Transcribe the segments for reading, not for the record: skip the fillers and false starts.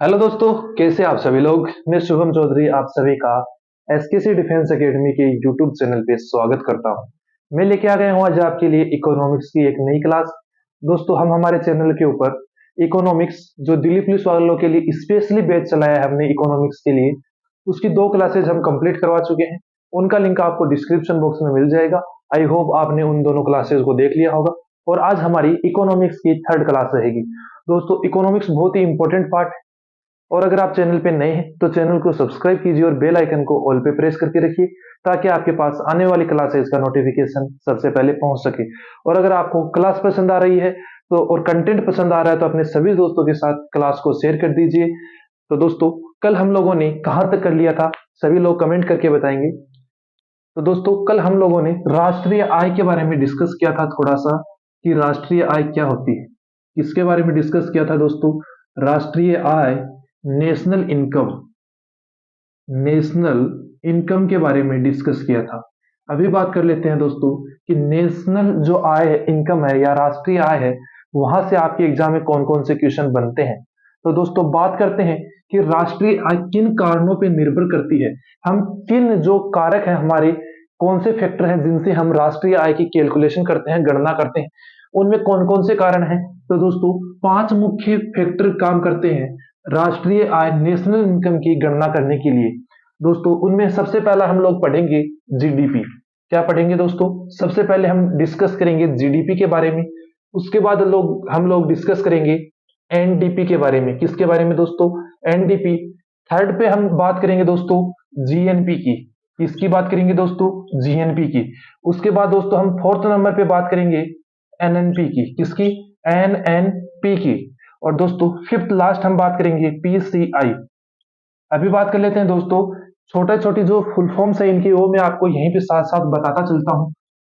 Hello दोस्तों, कैसे आप सभी लोग। मैं शुभम चौधरी आप सभी का एसकेसी डिफेंस एकेडमी के यूट्यूब चैनल पे स्वागत करता हूं। मैं लेके आ गया हूं आज आपके लिए इकोनॉमिक्स की एक नई क्लास। दोस्तों, हम हमारे चैनल के ऊपर इकोनॉमिक्स जो दिल्ली पुलिस वालों के लिए स्पेशली बैच चलाया है हमने इकोनॉमिक्स के लिए, उसकी 2 क्लासेज हम कंप्लीट करवा चुके हैं। उनका लिंक आपको डिस्क्रिप्शन बॉक्स में मिल जाएगा। आई होप आपने उन दोनों क्लासेज को देख लिया होगा। और आज हमारी इकोनॉमिक्स की 3rd क्लास रहेगी। दोस्तों, इकोनॉमिक्स बहुत ही इंपॉर्टेंट पार्ट है, और अगर आप चैनल पे नए हैं तो चैनल को सब्सक्राइब कीजिए और बेल आइकन को ऑल पे प्रेस करके रखिए, ताकि आपके पास आने वाली क्लासेस का नोटिफिकेशन सबसे पहले पहुंच सके। और अगर आपको क्लास पसंद आ रही है तो और कंटेंट पसंद आ रहा है तो अपने सभी दोस्तों के साथ क्लास को शेयर कर दीजिए। तो दोस्तों, कल हम लोगों ने कहां तक कर लिया था, सभी लोग कमेंट करके बताएंगे। तो दोस्तों, कल हम लोगों ने राष्ट्रीय आय के बारे में डिस्कस किया था थोड़ा सा, कि राष्ट्रीय आय क्या होती है। किसके बारे में डिस्कस किया था दोस्तों? राष्ट्रीय आय, नेशनल इनकम, नेशनल इनकम के बारे में डिस्कस किया था। अभी बात कर लेते हैं दोस्तों कि नेशनल जो आय है, इनकम है या राष्ट्रीय आय है, वहां से आपके एग्जाम में कौन कौन से क्वेश्चन बनते हैं। तो दोस्तों, बात करते हैं कि राष्ट्रीय आय किन कारणों पे निर्भर करती है। हम किन जो कारक है हमारे, कौन से फैक्टर हैं जिनसे हम राष्ट्रीय आय की कैलकुलेशन करते हैं, गणना करते हैं, उनमें कौन कौन से कारण हैं। तो दोस्तों, 5 मुख्य फैक्टर काम करते हैं राष्ट्रीय आय, नेशनल इनकम की गणना करने के लिए। दोस्तों, उनमें सबसे पहला हम लोग पढ़ेंगे जीडीपी। क्या पढ़ेंगे दोस्तों? सबसे पहले हम डिस्कस करेंगे जीडीपी के बारे में। उसके बाद हम लोग डिस्कस करेंगे एनडीपी के बारे में। किसके बारे में दोस्तों? एनडीपी। थर्ड पे हम बात करेंगे दोस्तों जीएनपी की। किसकी बात करेंगे दोस्तों? जीएनपी की। उसके बाद दोस्तों हम 4th नंबर पे बात करेंगे एनएनपी की। किसकी? एनएनपी की। और दोस्तों, 5th लास्ट हम बात करेंगे पीसीआई। अभी बात कर लेते हैं दोस्तों, छोटे छोटी जो फुल फॉर्म्स है इनकी, वो मैं आपको यहीं पे साथ साथ बताता चलता हूं।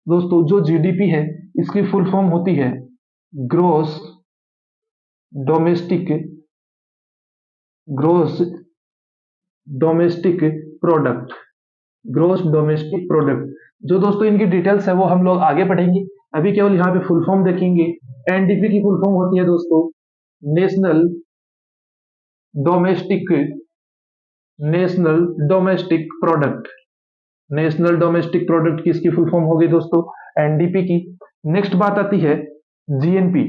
दोस्तों, जो जीडीपी है इसकी फुल फॉर्म होती है gross domestic gross domestic product. Gross domestic product. जो दोस्तों इनकी डिटेल्स है वो हम लोग आगे पढ़ेंगे। अभी केवल यहाँ पे फुल फॉर्म देखेंगे। एनडीपी की फुल फॉर्म होती है दोस्तों national domestic national domestic product. National domestic product की इसकी फुल फॉर्म हो गई दोस्तों एनडीपी की। नेक्स्ट बात आती है जीएनपी।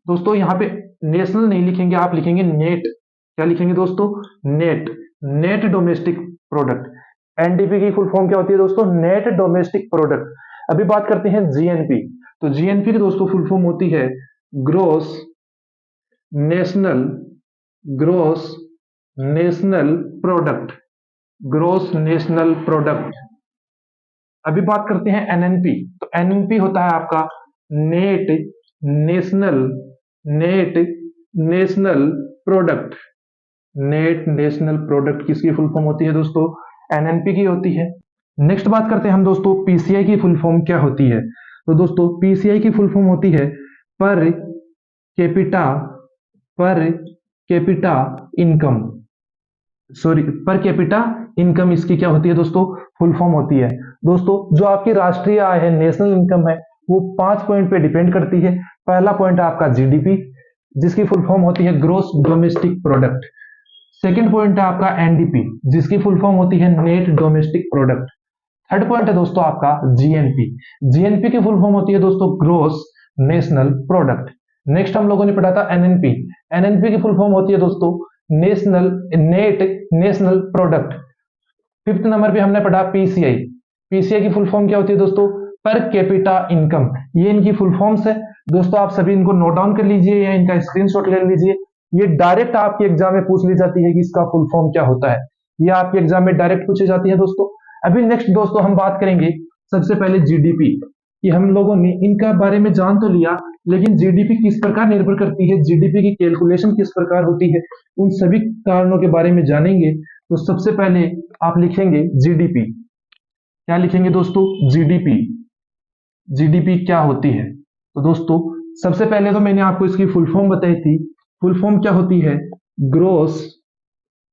दोस्तों, यहाँ पे नेशनल नहीं लिखेंगे, आप लिखेंगे नेट। क्या लिखेंगे दोस्तों? Net. Net domestic product. NDP की फुल फॉर्म क्या होती है दोस्तों? Net domestic product. अभी बात करते हैं जीएनपी। तो जीएनपी की दोस्तों फुल फॉर्म होती है gross national gross national product. Gross national product. अभी बात करते हैं एनएनपी। तो एनएनपी होता है आपका net national net national product. Net national product किसकी फुल फॉर्म होती है दोस्तों? एनएनपी की होती है। नेक्स्ट बात करते हैं हम दोस्तों पीसीआई की फुल फॉर्म क्या होती है। तो दोस्तों, पीसीआई की फुल फॉर्म होती है per capita per capita income. Sorry, per capita income इसकी क्या होती है दोस्तों? फुल फॉर्म होती है। दोस्तों, जो आपकी राष्ट्रीय आय है, नेशनल इनकम है, वो 5 पॉइंट पे डिपेंड करती है। पहला पॉइंट है आपका जीडीपी, जिसकी फुल फॉर्म होती है gross domestic product. Second point है आपका एनडीपी, जिसकी फुल फॉर्म होती है net domestic product. Third point है दोस्तों आपका जीएनपी। जीएनपी की फुल फॉर्म होती है दोस्तों ग्रोस नेशनल प्रोडक्ट। नेक्स्ट हम लोगों ने पढ़ा था एनएनपी। एनएनपी की फुल फॉर्म होती है दोस्तों national net national product. 5th number पे हमने पढ़ा पीसीआई। पीसीआई की फुल फॉर्म क्या होती है दोस्तों? Per capita income. ये इनकी फुल फॉर्म्स है दोस्तों, आप सभी इनको नोट डाउन कर लीजिए या इनका स्क्रीनशॉट ले लीजिए। ये डायरेक्ट आपके एग्जाम में पूछ ली जाती है कि इसका फुल फॉर्म क्या होता है। ये आपके एग्जाम में डायरेक्ट पूछी जाती है दोस्तों। अभी नेक्स्ट दोस्तों हम बात करेंगे सबसे पहले जीडीपी। कि हम लोगों ने इनका बारे में जान तो लिया, लेकिन जीडीपी किस प्रकार निर्भर करती है, जीडीपी की कैलकुलेशन किस प्रकार होती है, उन सभी कारणों के बारे में जानेंगे। तो सबसे पहले आप लिखेंगे जीडीपी। क्या लिखेंगे दोस्तों? जीडीपी। जीडीपी क्या होती है? तो दोस्तों, सबसे पहले तो मैंने आपको इसकी फुल फॉर्म बताई थी। फुल फॉर्म क्या होती है? Gross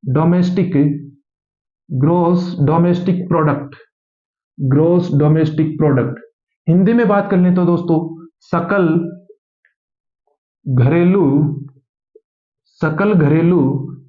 domestic gross domestic product. Gross domestic product. Hindi में बात कर लें तो दोस्तों सकल घरेलू सकल घरेलू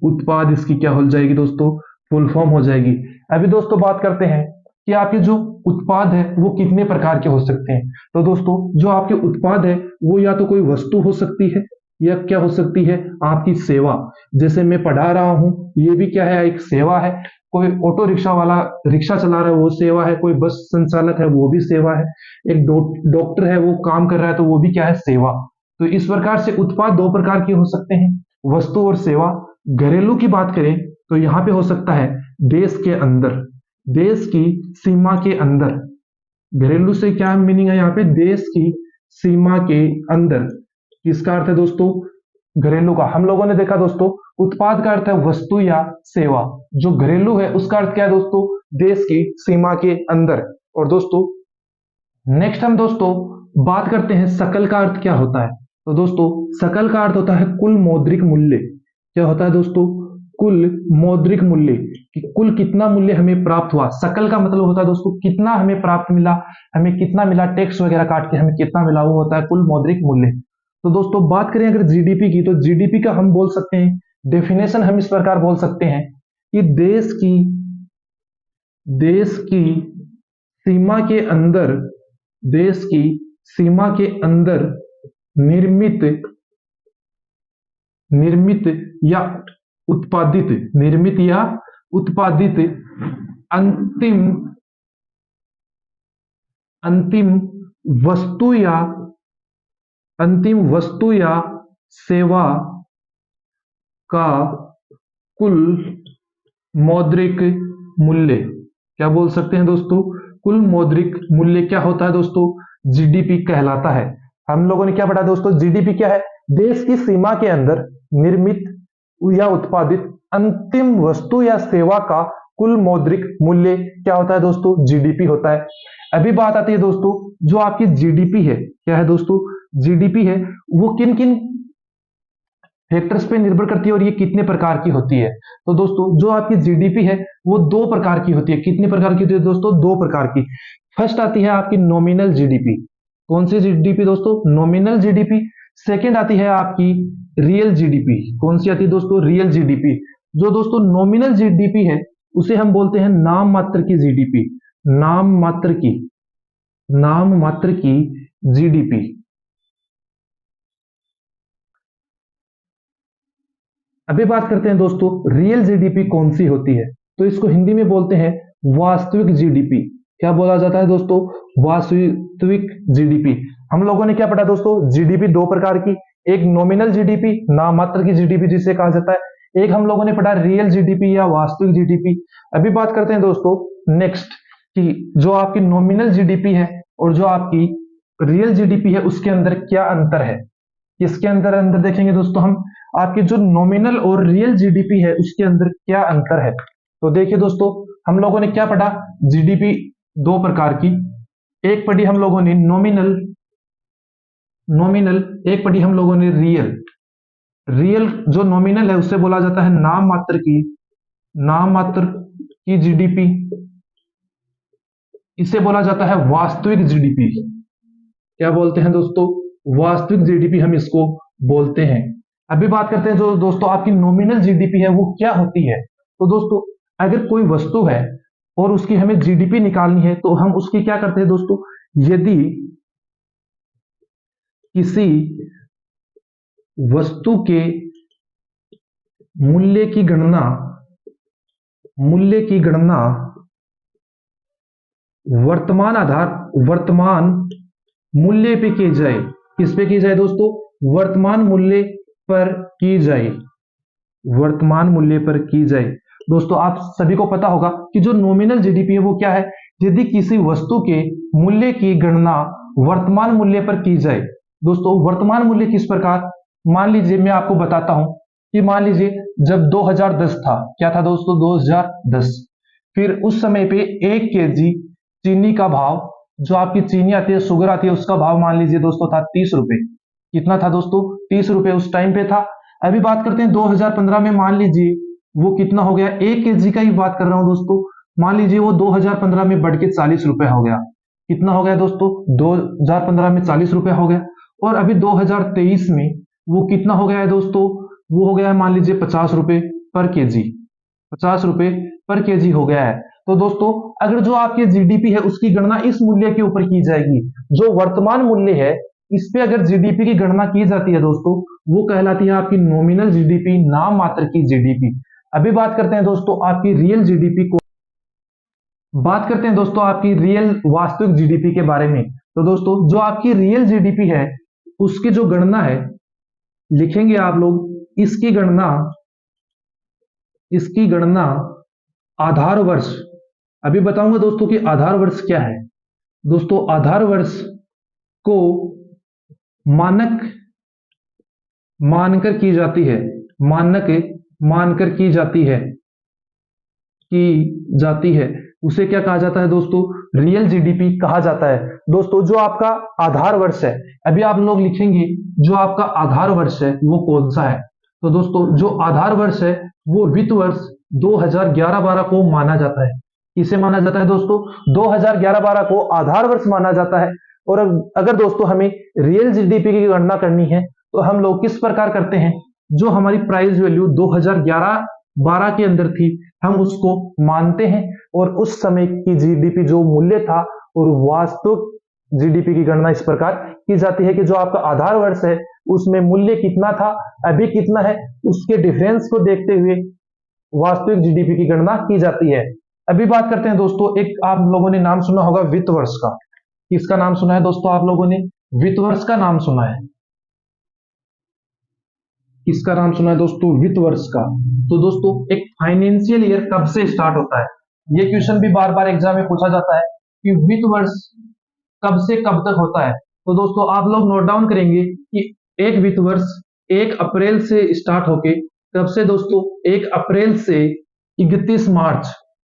उत्पाद इसकी क्या हो जाएगी दोस्तों, फुल फॉर्म हो जाएगी। अभी दोस्तों बात करते हैं कि आपके जो उत्पाद है वो कितने प्रकार के हो सकते हैं। तो दोस्तों जो आपके उत्पाद है वो या तो कोई वस्तु हो सकती है या क्या हो सकती है, आपकी सेवा। जैसे मैं पढ़ा रहा हूं, ये भी क्या है, एक सेवा है। कोई ऑटो रिक्शा वाला रिक्शा चला रहा है, वो सेवा है। कोई बस संचालक है, वो भी सेवा है। एक डॉक्टर है, वो काम कर रहा है, तो वो भी क्या है, सेवा। तो इस प्रकार से उत्पाद दो प्रकार के हो सकते हैं, वस्तु और सेवा। घरेलू की बात करें तो यहां पे हो सकता है देश के अंदर, देश की सीमा के अंदर। घरेलू से क्या मीनिंग है यहाँ पे, देश की सीमा के अंदर। किसका अर्थ है दोस्तों, घरेलू का। हम लोगों ने देखा दोस्तों, उत्पाद का अर्थ है वस्तु या सेवा। जो घरेलू है उसका अर्थ क्या है दोस्तों, देश की सीमा के अंदर। और दोस्तों नेक्स्ट हम दोस्तों बात करते हैं सकल का अर्थ क्या होता है। तो दोस्तों सकल का अर्थ होता है कुल मौद्रिक मूल्य। क्या होता है दोस्तों, कुल मौद्रिक मूल्य, कि कुल कितना मूल्य हमें प्राप्त हुआ। सकल का मतलब होता है दोस्तों कितना हमें प्राप्त मिला, हमें कितना मिला, टैक्स वगैरह काट के हमें कितना मिला, वो होता है कुल मौद्रिक मूल्य। तो दोस्तों बात करें अगर जीडीपी की, तो जीडीपी का हम बोल सकते हैं, डेफिनेशन हम इस प्रकार बोल सकते हैं कि देश की सीमा के अंदर, देश की सीमा के अंदर निर्मित निर्मित या उत्पादित, निर्मित या उत्पादित अंतिम अंतिम वस्तु या अंतिम वस्तु या सेवा का कुल मौद्रिक मूल्य। क्या बोल सकते हैं दोस्तों, कुल मौद्रिक मूल्य क्या होता है दोस्तों, जीडीपी कहलाता है। हम लोगों ने क्या पढ़ा दोस्तों, जीडीपी क्या है, देश की सीमा के अंदर निर्मित या उत्पादित अंतिम वस्तु या सेवा का कुल मौद्रिक मूल्य क्या होता है दोस्तों, जीडीपी होता है। अभी बात आती है दोस्तों, जो आपकी जीडीपी है, क्या है दोस्तों, जीडीपी है, वो किन किन फैक्टर्स पे निर्भर करती है और ये कितने प्रकार की होती है। तो दोस्तों जो आपकी जीडीपी है वो दो प्रकार की होती है। कितने प्रकार की होती है दोस्तों, दो प्रकार की। फर्स्ट आती है आपकी नॉमिनल जीडीपी। कौन सी जीडीपी दोस्तों, नॉमिनल जीडीपी। सेकेंड आती है आपकी रियल जीडीपी। कौन सी आती है दोस्तों, रियल जीडीपी। जो दोस्तों नॉमिनल जीडीपी है उसे हम बोलते हैं नाम मात्र की जीडीपी, नाम मात्र की जीडीपी। अभी बात करते हैं दोस्तों रियल जीडीपी कौन सी होती है। तो इसको हिंदी में बोलते हैं वास्तविक जीडीपी। क्या बोला जाता है दोस्तों, वास्तविक जीडीपी। हम लोगों ने क्या पढ़ा दोस्तों, जीडीपी दो प्रकार की, एक नॉमिनल जीडीपी, नाम मात्र की जीडीपी जिसे कहा जाता है, एक हम लोगों ने पढ़ा रियल जीडीपी या वास्तविक जीडीपी। अभी बात करते हैं दोस्तों नेक्स्ट कि जो आपकी नॉमिनल जीडीपी है और जो आपकी रियल जीडीपी है उसके अंदर क्या अंतर है। इसके अंदर अंदर देखेंगे दोस्तों हम, आपकी जो नॉमिनल और रियल जीडीपी है उसके अंदर क्या अंतर है। तो देखिए दोस्तों हम लोगों ने क्या पढ़ा, जीडीपी दो प्रकार की, एक पढ़ी हम लोगों ने नॉमिनल, एक पढ़ी हम लोगों ने रियल। रियल जो नॉमिनल है उससे बोला जाता है नाम मात्र की जीडीपी, इसे बोला जाता है वास्तविक जीडीपी। क्या बोलते हैं दोस्तों, वास्तविक जीडीपी हम इसको बोलते हैं। अभी बात करते हैं जो दोस्तों आपकी नॉमिनल जीडीपी है वो क्या होती है। तो दोस्तों अगर कोई वस्तु है और उसकी हमें जीडीपी निकालनी है तो हम उसकी क्या करते हैं दोस्तों, यदि किसी वस्तु के मूल्य की गणना वर्तमान मूल्य पे की जाए, किस पे की जाए दोस्तों, वर्तमान मूल्य पर की जाए, वर्तमान मूल्य पर की जाए। दोस्तों आप सभी को पता होगा कि जो नॉमिनल जीडीपी है वो क्या है, यदि किसी वस्तु के मूल्य की गणना वर्तमान मूल्य पर की जाए। दोस्तों वर्तमान मूल्य किस प्रकार, मान लीजिए मैं आपको बताता हूं कि मान लीजिए जब 2010 था, क्या था दोस्तों 2010, फिर उस समय पे 1 केजी चीनी का भाव, जो आपकी चीनी आती है, शुगर आती है, उसका भाव मान लीजिए दोस्तों था 30 रुपए। कितना था दोस्तों, 30 रुपए उस टाइम पे था। अभी बात करते हैं 2015 में, मान लीजिए वो कितना हो गया, 1 केजी का ही बात कर रहा हूं दोस्तों, मान लीजिए वो 2015 में बढ़ के 40 रुपए हो गया। कितना हो गया दोस्तों, 2015 में 40 रुपए हो गया। और अभी 2023 में वो कितना हो गया है दोस्तों, वो हो गया है मान लीजिए 50 रुपए पर केजी, 50 रुपए पर केजी हो गया है। तो दोस्तों अगर जो आपकी जीडीपी है उसकी गणना इस मूल्य के ऊपर की जाएगी, जो वर्तमान मूल्य है इस पे अगर जीडीपी की गणना की जाती है दोस्तों, वो कहलाती है आपकी नॉमिनल जीडीपी, नाम मात्र की जीडीपी। अभी बात करते हैं दोस्तों आपकी रियल जीडीपी को, बात करते हैं दोस्तों आपकी रियल वास्तविक जीडीपी के बारे में। तो दोस्तों जो आपकी रियल जीडीपी है उसकी जो गणना है, लिखेंगे आप लोग इसकी गणना आधार वर्ष। अभी बताऊंगा दोस्तों कि आधार वर्ष क्या है। दोस्तों आधार वर्ष को मानक मानकर की जाती है, मानक मानकर की जाती है, उसे क्या कहा जाता है दोस्तों, रियल जीडीपी कहा जाता है। दोस्तों जो आपका आधार वर्ष है, अभी आप लोग लिखेंगे जो आपका आधार वर्ष है वो कौन सा है। तो दोस्तों जो आधार वर्ष है वो वित्त वर्ष 2011-12 को माना जाता है। किसे माना जाता है दोस्तों, 2011-12 को आधार वर्ष माना जाता है। और अगर दोस्तों हमें रियल जीडीपी की गणना करनी है तो हम लोग किस प्रकार करते हैं, जो हमारी प्राइस वैल्यू 2011-12 के अंदर थी हम उसको मानते हैं, और उस समय की जीडीपी जो मूल्य था और वास्तविक जीडीपी की गणना इस प्रकार की जाती है कि जो आपका आधार वर्ष है उसमें मूल्य कितना था, अभी कितना है, उसके डिफरेंस को देखते हुए वास्तविक जीडीपी की गणना की जाती है। अभी बात करते हैं दोस्तों, एक आप लोगों ने नाम सुना होगा वित्त वर्ष का। किसका नाम सुना है दोस्तों, आप लोगों ने वित्त वर्ष का नाम सुना है। किसका नाम सुना है दोस्तों, वित्त वर्ष का। तो दोस्तों एक फाइनेंशियल ईयर कब से स्टार्ट होता है, ये क्वेश्चन भी बार बार एग्जाम में पूछा जाता है कि वित्त वर्ष कब से कब तक होता है। तो दोस्तों आप लोग नोट डाउन करेंगे कि एक वित्त वर्ष 1 अप्रैल से स्टार्ट होके, कब से दोस्तों, 1 अप्रैल से 31 मार्च,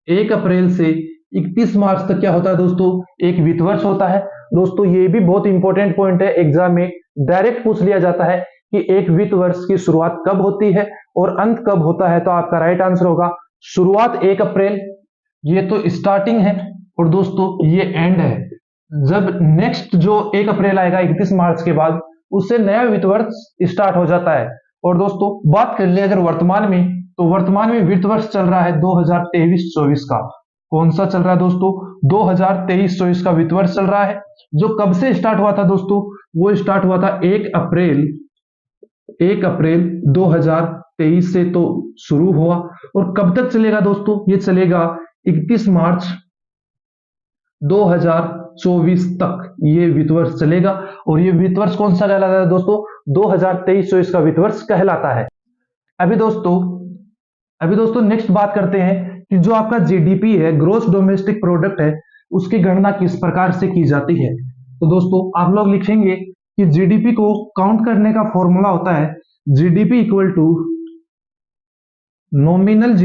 1 अप्रैल से 31 मार्च तक क्या होता है दोस्तों, एक वित्त वर्ष होता है। दोस्तों ये भी बहुत इंपॉर्टेंट पॉइंट है, एग्जाम में डायरेक्ट पूछ लिया जाता है कि एक वित्त वर्ष की शुरुआत कब होती है और अंत कब होता है। तो आपका राइट आंसर होगा शुरुआत 1 अप्रैल, ये तो स्टार्टिंग है, और दोस्तों ये एंड है। जब नेक्स्ट जो 1 अप्रैल आएगा 31 मार्च के बाद, उससे नया वित्त वर्ष स्टार्ट हो जाता है। और दोस्तों बात कर ले अगर वर्तमान में, तो वर्तमान में वित्त वर्ष चल रहा है 2023-24 का। कौन सा चल रहा है दोस्तों, 2023-24 का वित्त वर्ष चल रहा है। जो कब से स्टार्ट हुआ था दोस्तों, वो स्टार्ट हुआ था 1 अप्रैल 2023 से तो शुरू हुआ, और कब तक चलेगा दोस्तों, ये चलेगा 31 मार्च 2024 तक ये वित्त वर्ष चलेगा। और ये वित्त वर्ष कौन सा कहलाता है दोस्तों, 2023-24 का वित्त वर्ष कहलाता है। अभी दोस्तों नेक्स्ट बात करते हैं कि जो आपका जीडीपी है, ग्रोस डोमेस्टिक प्रोडक्ट है, उसकी गणना किस प्रकार से की जाती है। तो दोस्तों आप लोग लिखेंगे कि जीडीपी को काउंट करने का फॉर्मूला होता है GDP equal to nominal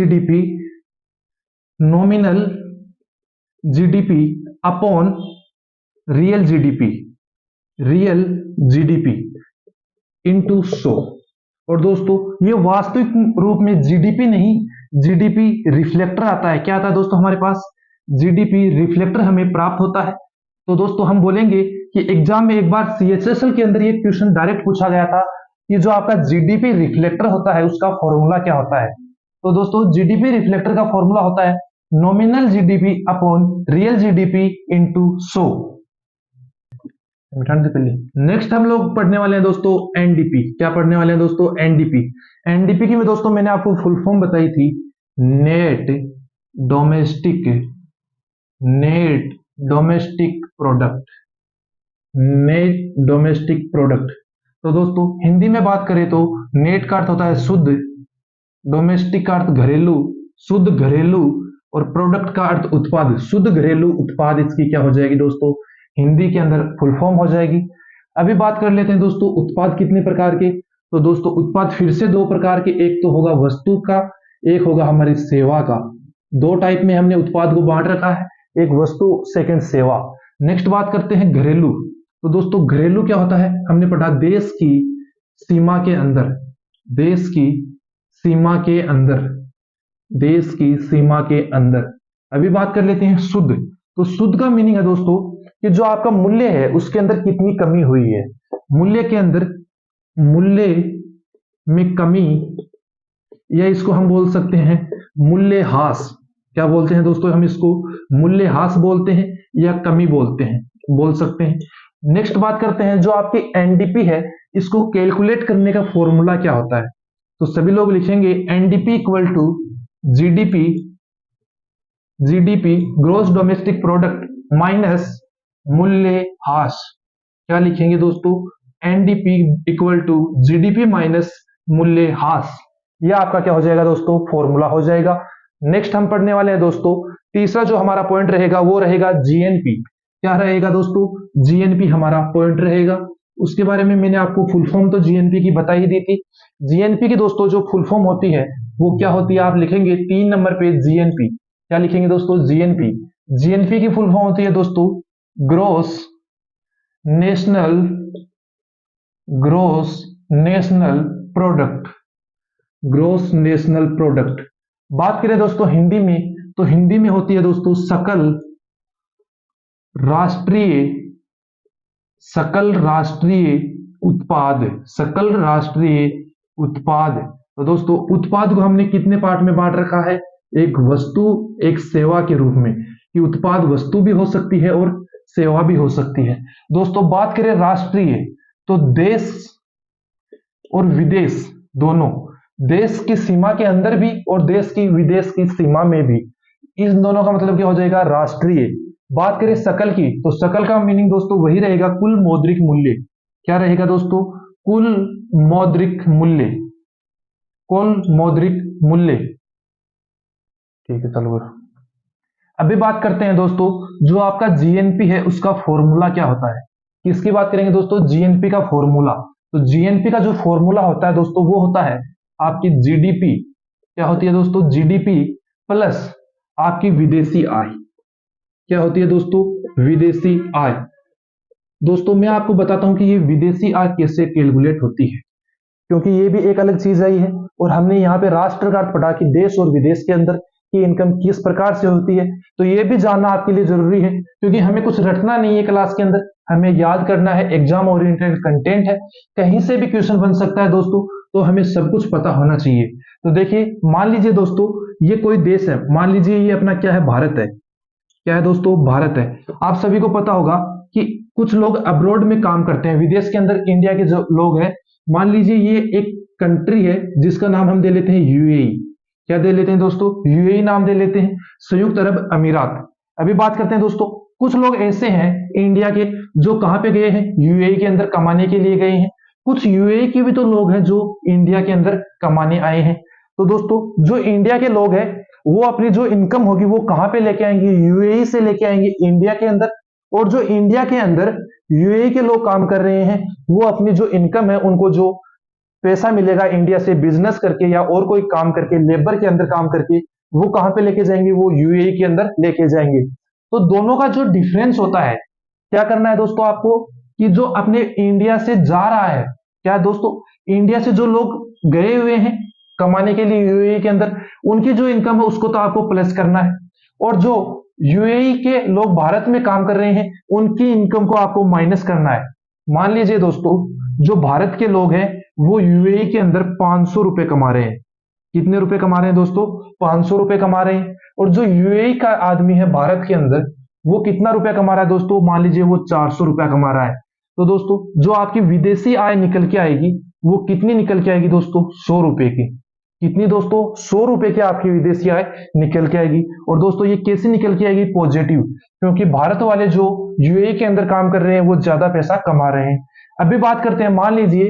GDP upon real GDP into 100। और दोस्तों ये वास्तविक रूप में जीडीपी नहीं, जीडीपी रिफ्लेक्टर आता है। क्या आता है दोस्तों, हमारे पास जीडीपी रिफ्लेक्टर हमें प्राप्त होता है। तो दोस्तों हम बोलेंगे कि एग्जाम में एक बार सीएचएसएल के अंदर ये क्वेश्चन डायरेक्ट पूछा गया था कि जो आपका जीडीपी रिफ्लेक्टर होता है उसका फॉर्मूला क्या होता है। तो दोस्तों जीडीपी रिफ्लेक्टर का फॉर्मूला होता है nominal GDP upon real GDP into 100। Next हम लोग पढ़ने वाले हैं दोस्तों एनडीपी। क्या पढ़ने वाले हैं दोस्तों, एनडीपी। एनडीपी की में दोस्तों मैंने आपको फुल फॉर्म बताई थी, नेट डोमेस्टिक प्रोडक्ट। तो दोस्तों हिंदी में बात करें तो नेट का अर्थ होता है शुद्ध, डोमेस्टिक का अर्थ घरेलू, शुद्ध घरेलू, और प्रोडक्ट का अर्थ उत्पाद, शुद्ध घरेलू उत्पाद इसकी क्या हो जाएगी दोस्तों, हिंदी के अंदर फुल फॉर्म हो जाएगी। अभी बात कर लेते हैं दोस्तों उत्पाद कितने प्रकार के। तो दोस्तों उत्पाद फिर से 2 प्रकार के, एक तो होगा वस्तु का, एक होगा हमारी सेवा का। 2 टाइप में हमने उत्पाद को बांट रखा है, एक वस्तु, सेकंड सेवा। नेक्स्ट बात करते हैं घरेलू। तो दोस्तों घरेलू क्या होता है, हमने पढ़ा देश की सीमा के अंदर, देश की सीमा के अंदर। अभी बात कर लेते हैं शुद्ध। तो शुद्ध का मीनिंग है दोस्तों कि जो आपका मूल्य है उसके अंदर कितनी कमी हुई है, मूल्य में कमी, या इसको हम बोल सकते हैं मूल्यह्रास। क्या बोलते हैं दोस्तों, हम इसको मूल्यह्रास बोलते हैं या कमी बोलते हैं, बोल सकते हैं। नेक्स्ट बात करते हैं, जो आपकी एनडीपी है, इसको कैलकुलेट करने का फॉर्मूला क्या होता है। तो सभी लोग लिखेंगे NDP equal to GDP, GDP gross domestic product minus मूल्यह्रास। क्या लिखेंगे दोस्तों, NDP equal to GDP minus मूल्यह्रास। यह आपका क्या हो जाएगा दोस्तों, फॉर्मूला हो जाएगा। नेक्स्ट हम पढ़ने वाले हैं दोस्तों, तीसरा जो हमारा पॉइंट रहेगा वो रहेगा जीएनपी। क्या रहेगा दोस्तों, जीएनपी हमारा पॉइंट रहेगा। उसके बारे में मैंने आपको फुल फॉर्म तो जीएनपी की बता ही दी थी। जीएनपी की दोस्तों जो फुल फॉर्म होती है वो क्या होती है, आप लिखेंगे 3 नंबर पे जीएनपी। क्या लिखेंगे दोस्तों, जीएनपी। जीएनपी की फुल फॉर्म होती है दोस्तों gross national, gross national product, gross national product. बात करें दोस्तों हिंदी में, तो हिंदी में होती है दोस्तों सकल राष्ट्रीय, सकल राष्ट्रीय उत्पाद, सकल राष्ट्रीय उत्पाद। तो दोस्तों उत्पाद को हमने कितने पार्ट में बांट रखा है, एक वस्तु एक सेवा के रूप में, कि उत्पाद वस्तु भी हो सकती है और सेवा भी हो सकती है। दोस्तों बात करें राष्ट्रीय, तो देश और विदेश दोनों, देश की सीमा के अंदर भी और देश की विदेश की सीमा में भी, इस दोनों का मतलब क्या हो जाएगा, राष्ट्रीय। बात करें सकल की, तो सकल का मीनिंग दोस्तों वही रहेगा कुल मौद्रिक मूल्य। क्या रहेगा दोस्तों, कुल मौद्रिक मूल्य, कुल मौद्रिक मूल्य। ठीक है चलो, अभी बात करते हैं दोस्तों, जो आपका जीएनपी है उसका फॉर्मूला क्या होता है। किसकी बात करेंगे दोस्तों, जीएनपी का फॉर्मूला। तो जीएनपी का जो फॉर्मूला होता है दोस्तों वो होता है आपकी जीडीपी। क्या होती है दोस्तों, जीडीपी प्लस आपकी विदेशी आय। क्या होती है दोस्तों, विदेशी आय। दोस्तों मैं आपको बताता हूं कि ये विदेशी आय कैसे कैलकुलेट होती है, क्योंकि ये भी एक अलग चीज आई है। और हमने यहाँ पे राष्ट्र का अर्थ पढ़ा कि देश और विदेश के अंदर की इनकम किस प्रकार से होती है। तो ये भी जानना आपके लिए जरूरी है, क्योंकि हमें कुछ रटना नहीं है क्लास के अंदर, हमें याद करना है। एग्जाम ओरिएंटेड कंटेंट है, कहीं से भी क्वेश्चन बन सकता है दोस्तों, तो हमें सब कुछ पता होना चाहिए। तो देखिए मान लीजिए दोस्तों ये कोई देश है, मान लीजिए ये अपना क्या है, भारत है। क्या है दोस्तों, भारत है। आप सभी को पता होगा कि कुछ लोग अब्रॉड में काम करते हैं, विदेश के अंदर इंडिया के जो लोग हैं, मान लीजिए ये एक कंट्री है जिसका नाम हम दे लेते हैं यूएई। क्या दे लेते हैं दोस्तों, यूएई नाम दे लेते हैं, संयुक्त अरब अमीरात। अभी बात करते हैं दोस्तों, कुछ लोग ऐसे हैं इंडिया के जो कहां पे गए हैं, यूएई के अंदर कमाने के लिए गए हैं। कुछ यूएई के भी तो लोग हैं जो इंडिया के अंदर कमाने आए हैं। तो दोस्तों जो इंडिया के लोग हैं वो अपनी जो इनकम होगी वो कहां पे लेके आएंगे, यूएई से लेके आएंगे इंडिया के अंदर। और जो इंडिया के अंदर यूएई के लोग काम कर रहे हैं वो अपनी जो इनकम है, उनको जो पैसा मिलेगा इंडिया से बिजनेस करके या और कोई काम करके, लेबर के अंदर काम करके, वो कहां पे लेके जाएंगे, वो यूएई के अंदर लेके जाएंगे। तो दोनों का जो डिफरेंस होता है, क्या करना है दोस्तों आपको, कि जो अपने इंडिया से जा रहा है, क्या दोस्तों इंडिया से जो लोग गए हुए हैं कमाने के लिए यूएई के अंदर, उनकी जो इनकम है उसको तो आपको प्लस करना है। और जो यूएई के लोग भारत में काम कर रहे हैं उनकी इनकम को आपको माइनस करना है। मान लीजिए दोस्तों जो भारत के लोग हैं वो यूएई के अंदर 500 रुपए कमा रहे हैं। कितने रुपए कमा रहे हैं दोस्तों, 500 रुपए कमा रहे हैं। और जो यूएई का आदमी है भारत के अंदर, वो कितना रुपया कमा रहा है दोस्तों, मान लीजिए वो 400 रुपया कमा रहा है। तो दोस्तों जो आपकी विदेशी आय निकल के आएगी वो कितनी निकल के आएगी दोस्तों, 100 रुपए की। कितनी दोस्तों, 100 रुपए की आपकी विदेशी आय निकल के आएगी। और दोस्तों ये कैसे निकल के आएगी, पॉजिटिव, क्योंकि भारत वाले जो यूएई के अंदर काम कर रहे हैं वो ज्यादा पैसा कमा रहे हैं। अभी बात करते हैं, मान लीजिए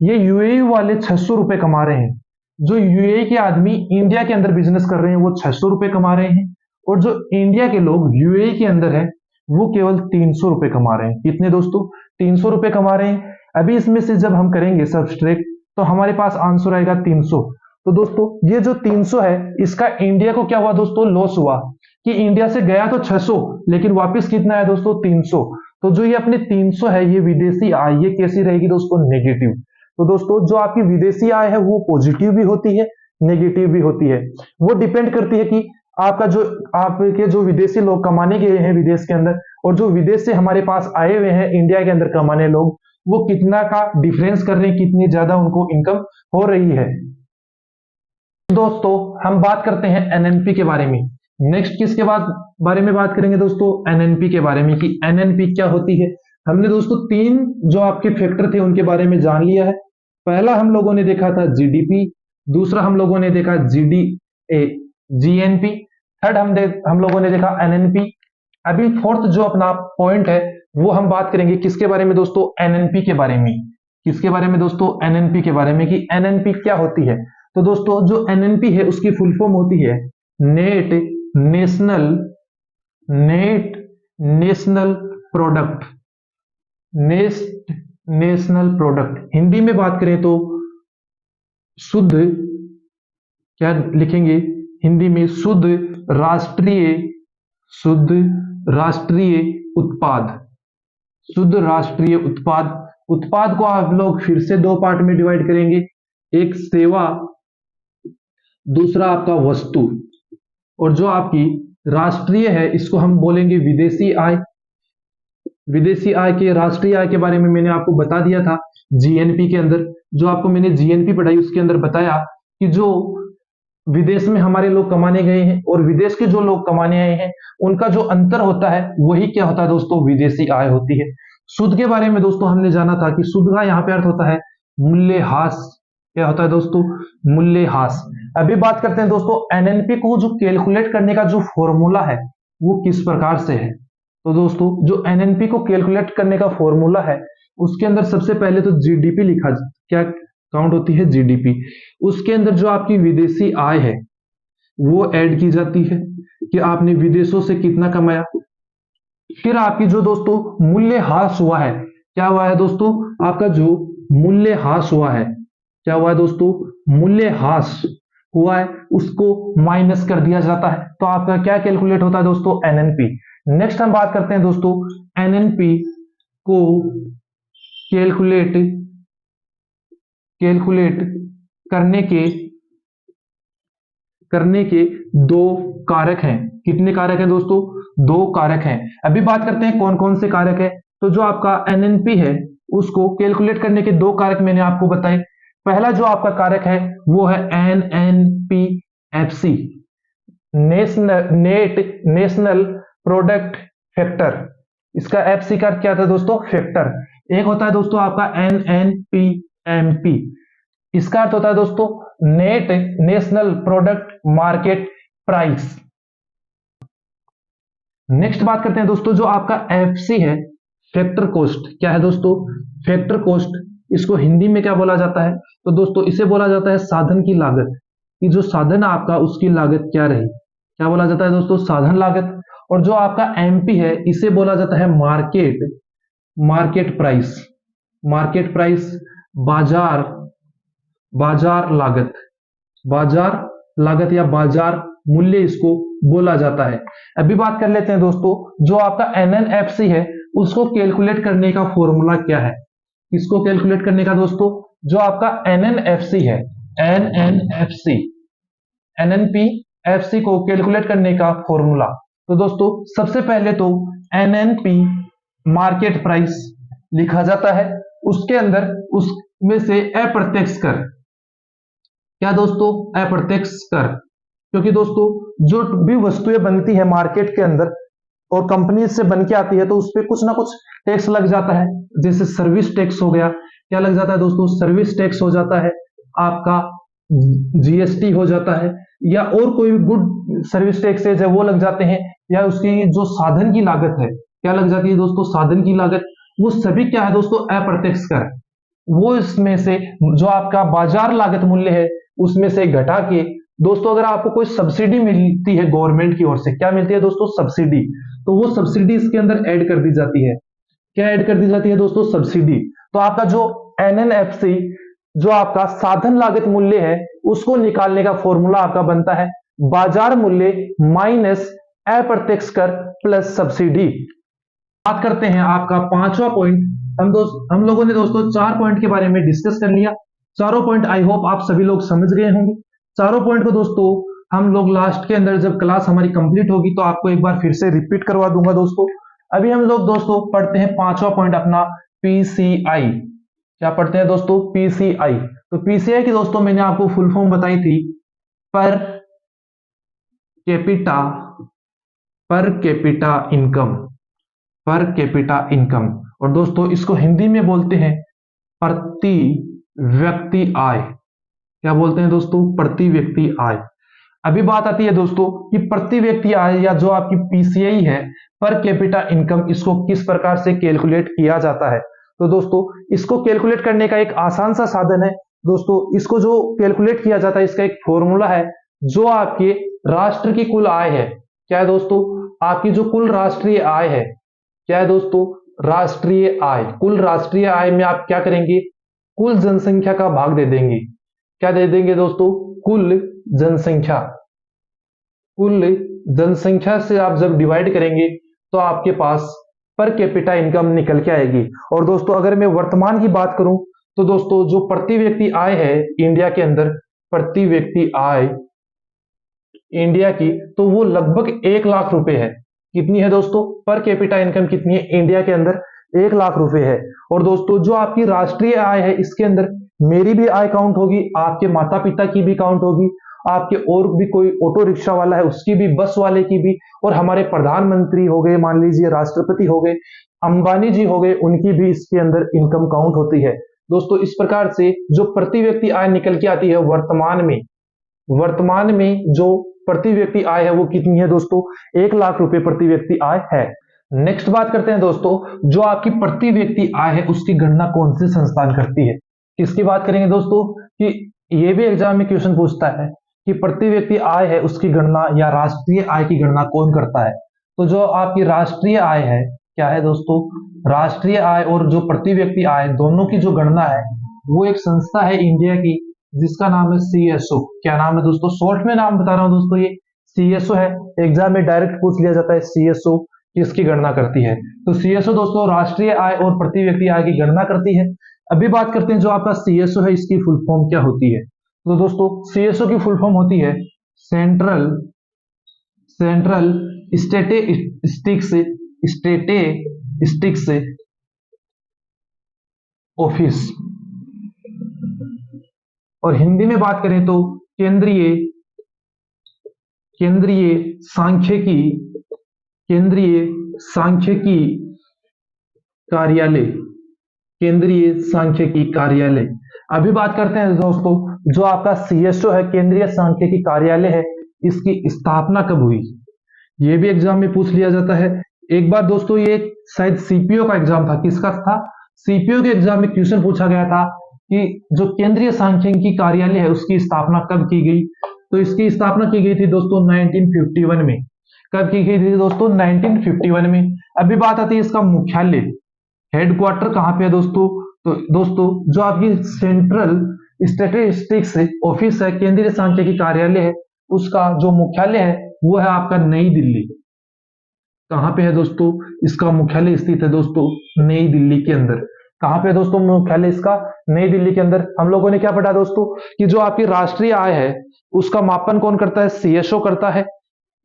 ये यूएई वाले 600 रुपए कमा रहे हैं, जो यूएई के आदमी इंडिया के अंदर बिजनेस कर रहे हैं वो 600 रुपए कमा रहे हैं, और जो इंडिया के लोग यूएई के अंदर है वो केवल 300 रुपए कमा रहे हैं। कितने दोस्तों, 300 रुपए कमा रहे हैं। अभी इसमें से जब हम करेंगे सब्सट्रैक्ट तो हमारे पास आंसर आएगा 300। तो दोस्तों ये जो 300 है इसका इंडिया को क्या हुआ दोस्तों, लॉस हुआ, कि इंडिया से गया तो 600 लेकिन वापस कितना है दोस्तों, 300। तो जो ये अपने 300 है ये विदेशी आय, ये कैसी रहेगी दोस्तों, नेगेटिव। तो दोस्तों जो आपकी विदेशी आय है वो पॉजिटिव भी होती है, नेगेटिव भी होती है। वो डिपेंड करती है कि आपका जो आपके जो विदेशी लोग कमाने गए हैं विदेश के अंदर, और जो विदेश से हमारे पास आए हुए हैं इंडिया के अंदर कमाने लोग, वो कितना का डिफरेंस कर रहे हैं, कितनी ज्यादा उनको इनकम हो रही है। दोस्तों हम बात करते हैं एनएनपी के बारे में। नेक्स्ट किसके बारे में बात करेंगे दोस्तों? एनएनपी के बारे में, कि एनएनपी क्या होती है। हमने दोस्तों तीन जो आपके फैक्टर थे उनके बारे में जान लिया है। पहला हम लोगों ने देखा था जीडीपी, दूसरा हम लोगों ने देखा जीएनपी, थर्ड हम लोगों ने देखा एनएनपी। अभी फोर्थ जो अपना पॉइंट है वो हम बात करेंगे किसके बारे में दोस्तों? एनएनपी के बारे में। किसके बारे में दोस्तों? एनएनपी के बारे में, कि एनएनपी क्या होती है। तो दोस्तों जो एनएनपी है उसकी फुल फॉर्म होती है net national product. National product Hindi में बात करें तो शुद्ध, क्या लिखेंगे हिंदी में? शुद्ध राष्ट्रीय उत्पाद। शुद्ध राष्ट्रीय उत्पाद। उत्पाद को आप लोग फिर से दो पार्ट में डिवाइड करेंगे, एक सेवा, दूसरा आपका वस्तु। और जो आपकी राष्ट्रीय है इसको हम बोलेंगे विदेशी आय। विदेशी आय के राष्ट्रीय आय के बारे में मैंने आपको बता दिया था जीएनपी के अंदर। जो आपको मैंने जीएनपी पढ़ाई उसके अंदर बताया कि जो विदेश में हमारे लोग कमाने गए हैं और विदेश के जो लोग कमाने आए हैं उनका जो अंतर होता है वही क्या होता है दोस्तों? विदेशी आय होती है। शुद्ध के बारे में दोस्तों हमने जाना था कि शुद्ध का यहाँ पे अर्थ होता है मूल्यह्रास। क्या होता है दोस्तों? मूल्यह्रास। अभी बात करते हैं दोस्तों एनएनपी को जो कैलकुलेट करने का जो फॉर्मूला है वो किस प्रकार से है। तो दोस्तों जो एनएनपी को कैलकुलेट करने का फॉर्मूला है उसके अंदर सबसे पहले तो जीडीपी लिखा, क्या काउंट होती है? जीडीपी। उसके अंदर जो आपकी विदेशी आय है वो ऐड की जाती है कि आपने विदेशों से कितना कमाया। फिर आपकी जो दोस्तों मूल्यह्रास हुआ है, क्या हुआ है दोस्तों? आपका जो मूल्यह्रास हुआ है, क्या हुआ है दोस्तों? मूल्यह्रास हुआ है उसको माइनस कर दिया जाता है। तो आपका क्या कैलकुलेट होता है दोस्तों? एनएनपी। नेक्स्ट हम बात करते हैं दोस्तों एनएनपी को कैलकुलेट करने के दो कारक हैं। कितने कारक हैं दोस्तों? दो कारक हैं। अभी बात करते हैं कौन कौन से कारक है। तो जो आपका एनएनपी है उसको कैलकुलेट करने के दो कारक मैंने आपको बताए। पहला जो आपका कारक है वो है एनएनपीएफसी, नेशनल प्रोडक्ट फैक्टर। इसका एफसी का क्या था दोस्तों? फैक्टर। एक होता है दोस्तों आपका एनएनपीएमपी, इसका अर्थ होता है दोस्तों national product market price. Next बात करते हैं दोस्तों जो आपका एफसी है फैक्टर कॉस्ट। क्या है दोस्तों? Factor cost. इसको हिंदी में क्या बोला जाता है? तो दोस्तों इसे बोला जाता है साधन की लागत, कि जो साधन आपका उसकी लागत क्या रही। क्या बोला जाता है दोस्तों? साधन लागत। और जो आपका एमपी है इसे बोला जाता है मार्केट प्राइस। मार्केट प्राइस, बाजार लागत या बाजार मूल्य इसको बोला जाता है। अभी बात कर लेते हैं दोस्तों जो आपका एनएनएफसी है उसको कैलकुलेट करने का फॉर्मूला क्या है। इसको कैलकुलेट करने का दोस्तों जो आपका एनएनएफसी है, एनएनपीएफसी को कैलकुलेट करने का फॉर्मूला। तो दोस्तों सबसे पहले तो एनएनपी मार्केट प्राइस लिखा जाता है, उसके अंदर उसमें से अप्रत्यक्ष कर। क्या दोस्तों? अप्रत्यक्ष कर। क्योंकि दोस्तों जो भी वस्तुएं बनती है मार्केट के अंदर और कंपनी से बन के आती है तो उस पर कुछ ना कुछ टैक्स लग जाता है। जैसे सर्विस टैक्स हो गया। क्या लग जाता है दोस्तों? सर्विस टैक्स हो जाता है, आपका जीएसटी हो जाता है, या और कोई गुड सर्विस टैक्स है वो लग जाते हैं, या उसकी जो साधन की लागत है क्या लग जाती है दोस्तों? साधन की लागत। वो सभी क्या है दोस्तों? अप्रत्यक्ष कर। वो इसमें से जो आपका बाजार लागत मूल्य है उसमें से घटा के दोस्तों अगर आपको कोई सब्सिडी मिलती है गवर्नमेंट की ओर से, क्या मिलती है दोस्तों? सब्सिडी। तो वो सब्सिडी इसके अंदर ऐड कर दी जाती है। क्या ऐड कर दी जाती है दोस्तों? सब्सिडी। तो आपका जो एनएनएफसी जो आपका साधन लागत मूल्य है उसको निकालने का फॉर्मूला आपका बनता है बाजार मूल्य माइनस अप्रत्यक्ष कर प्लस सब्सिडी। बात करते हैं आपका पांचवा पॉइंट। हम लोगों ने दोस्तों 4 पॉइंट के बारे में डिस्कस कर लिया। चारों पॉइंट आई होप आप सभी लोग समझ गए होंगे। चारों पॉइंट को दोस्तों हम लोग लास्ट के अंदर जब क्लास हमारी कंप्लीट होगी तो आपको एक बार फिर से रिपीट करवा दूंगा दोस्तों। अभी हम लोग दोस्तों पढ़ते हैं पांचवा पॉइंट अपना पीसीआई, क्या पढ़ते हैं दोस्तों? पीसीआई। तो पीसीआई की दोस्तों मैंने आपको फुल फॉर्म बताई थी, per capita, per capita income, per capita income. और दोस्तों इसको हिंदी में बोलते हैं प्रति व्यक्ति आय। क्या बोलते हैं दोस्तों? प्रति व्यक्ति आय। अभी बात आती है दोस्तों कि प्रति व्यक्ति आय या जो आपकी पीसीआई है, पर कैपिटा इनकम, इसको किस प्रकार से कैलकुलेट किया जाता है। तो दोस्तों इसको कैलकुलेट करने का एक आसान सा साधन है दोस्तों। इसको जो कैलकुलेट किया जाता है, इसका एक फॉर्मूला है, जो आपके राष्ट्र की कुल आय है। क्या है दोस्तों? आपकी जो कुल राष्ट्रीय आय है, क्या है दोस्तों? राष्ट्रीय आय। कुल राष्ट्रीय आय में आप क्या करेंगे? कुल जनसंख्या का भाग दे देंगे। क्या दे देंगे दोस्तों? कुल जनसंख्या। कुल जनसंख्या से आप जब डिवाइड करेंगे तो आपके पास पर कैपिटा इनकम निकल के आएगी। और दोस्तों अगर मैं वर्तमान की बात करूं तो दोस्तों जो प्रति व्यक्ति आय है इंडिया के अंदर, प्रति व्यक्ति आय इंडिया की, तो वो लगभग 1 लाख रुपए है। कितनी है दोस्तों? पर कैपिटा इनकम कितनी है इंडिया के अंदर? 1 लाख रुपए है। और दोस्तों जो आपकी राष्ट्रीय आय है, इसके अंदर मेरी भी आय काउंट होगी, आपके माता पिता की भी काउंट होगी, आपके और भी कोई ऑटो रिक्शा वाला है उसकी भी, बस वाले की भी, और हमारे प्रधानमंत्री हो गए, मान लीजिए राष्ट्रपति हो गए, अंबानी जी हो गए, उनकी भी इसके अंदर इनकम काउंट होती है। दोस्तों इस प्रकार से जो प्रति व्यक्ति आय निकल के आती है वर्तमान में, वर्तमान में जो प्रति व्यक्ति आय है वो कितनी है दोस्तों? 1 लाख रुपए प्रति व्यक्ति आय है। नेक्स्ट बात करते हैं दोस्तों, जो आपकी प्रति व्यक्ति आय है उसकी गणना कौन सी संस्थान करती है। किसकी बात करेंगे दोस्तों? कि ये भी एग्जाम में क्वेश्चन पूछता है कि प्रति व्यक्ति आय है उसकी गणना या राष्ट्रीय आय की गणना कौन करता है। तो जो आपकी राष्ट्रीय आय है, क्या है दोस्तों? राष्ट्रीय आय और जो प्रति व्यक्ति आय, दोनों की जो गणना है वो एक संस्था है इंडिया की, जिसका नाम है सीएसओ। क्या नाम है दोस्तों? शॉर्ट में नाम बता रहा हूं दोस्तों, ये सीएसओ है। एग्जाम में डायरेक्ट पूछ लिया जाता है सीएसओ किसकी गणना करती है। तो सीएसओ दोस्तों राष्ट्रीय आय और प्रति व्यक्ति आय की गणना करती है। अभी बात करते हैं जो आपका सीएसओ है, इसकी फुल फॉर्म क्या होती है। तो दोस्तों सीएसओ की फुल फॉर्म होती है सेंट्रल स्टैटिस्टिक्स स्टैटिस्टिक्स ऑफिस। और हिंदी में बात करें तो केंद्रीय केंद्रीय सांख्यिकी केंद्रीय सांख्यिकी कार्यालय, केंद्रीय सांख्यिकी कार्यालय। अभी बात करते हैं दोस्तों, जो आपका सीएसओ है, केंद्रीय सांख्यिकी कार्यालय है, इसकी स्थापना कब हुई। ये भी एग्जाम में पूछ लिया जाता है। एक बार दोस्तों ये शायद सीपीओ का एग्जाम था। किसका था? सीपीओ के एग्जाम में क्वेश्चन पूछा गया था कि जो केंद्रीय सांख्यिकी कार्यालय है उसकी स्थापना कब की गई। तो इसकी स्थापना की गई थी दोस्तों 1951 में। कब की गई थी दोस्तों? 1951 में। अभी बात आती है इसका मुख्यालय, हेडक्वार्टर कहां पे है दोस्तों। तो दोस्तों जो आपकी सेंट्रल स्टैटिस्टिक्स ऑफिस है, केंद्रीय सांख्यिकी कार्यालय है, उसका जो मुख्यालय है वो है आपका नई दिल्ली। कहां पे है दोस्तों? इसका मुख्यालय स्थित है दोस्तों नई दिल्ली के अंदर। कहां पे है दोस्तों मुख्यालय इसका? नई दिल्ली के अंदर। हम लोगों ने क्या पढ़ा दोस्तों कि जो आपकी राष्ट्रीय आय है उसका मापन कौन करता है? सीएसओ करता है।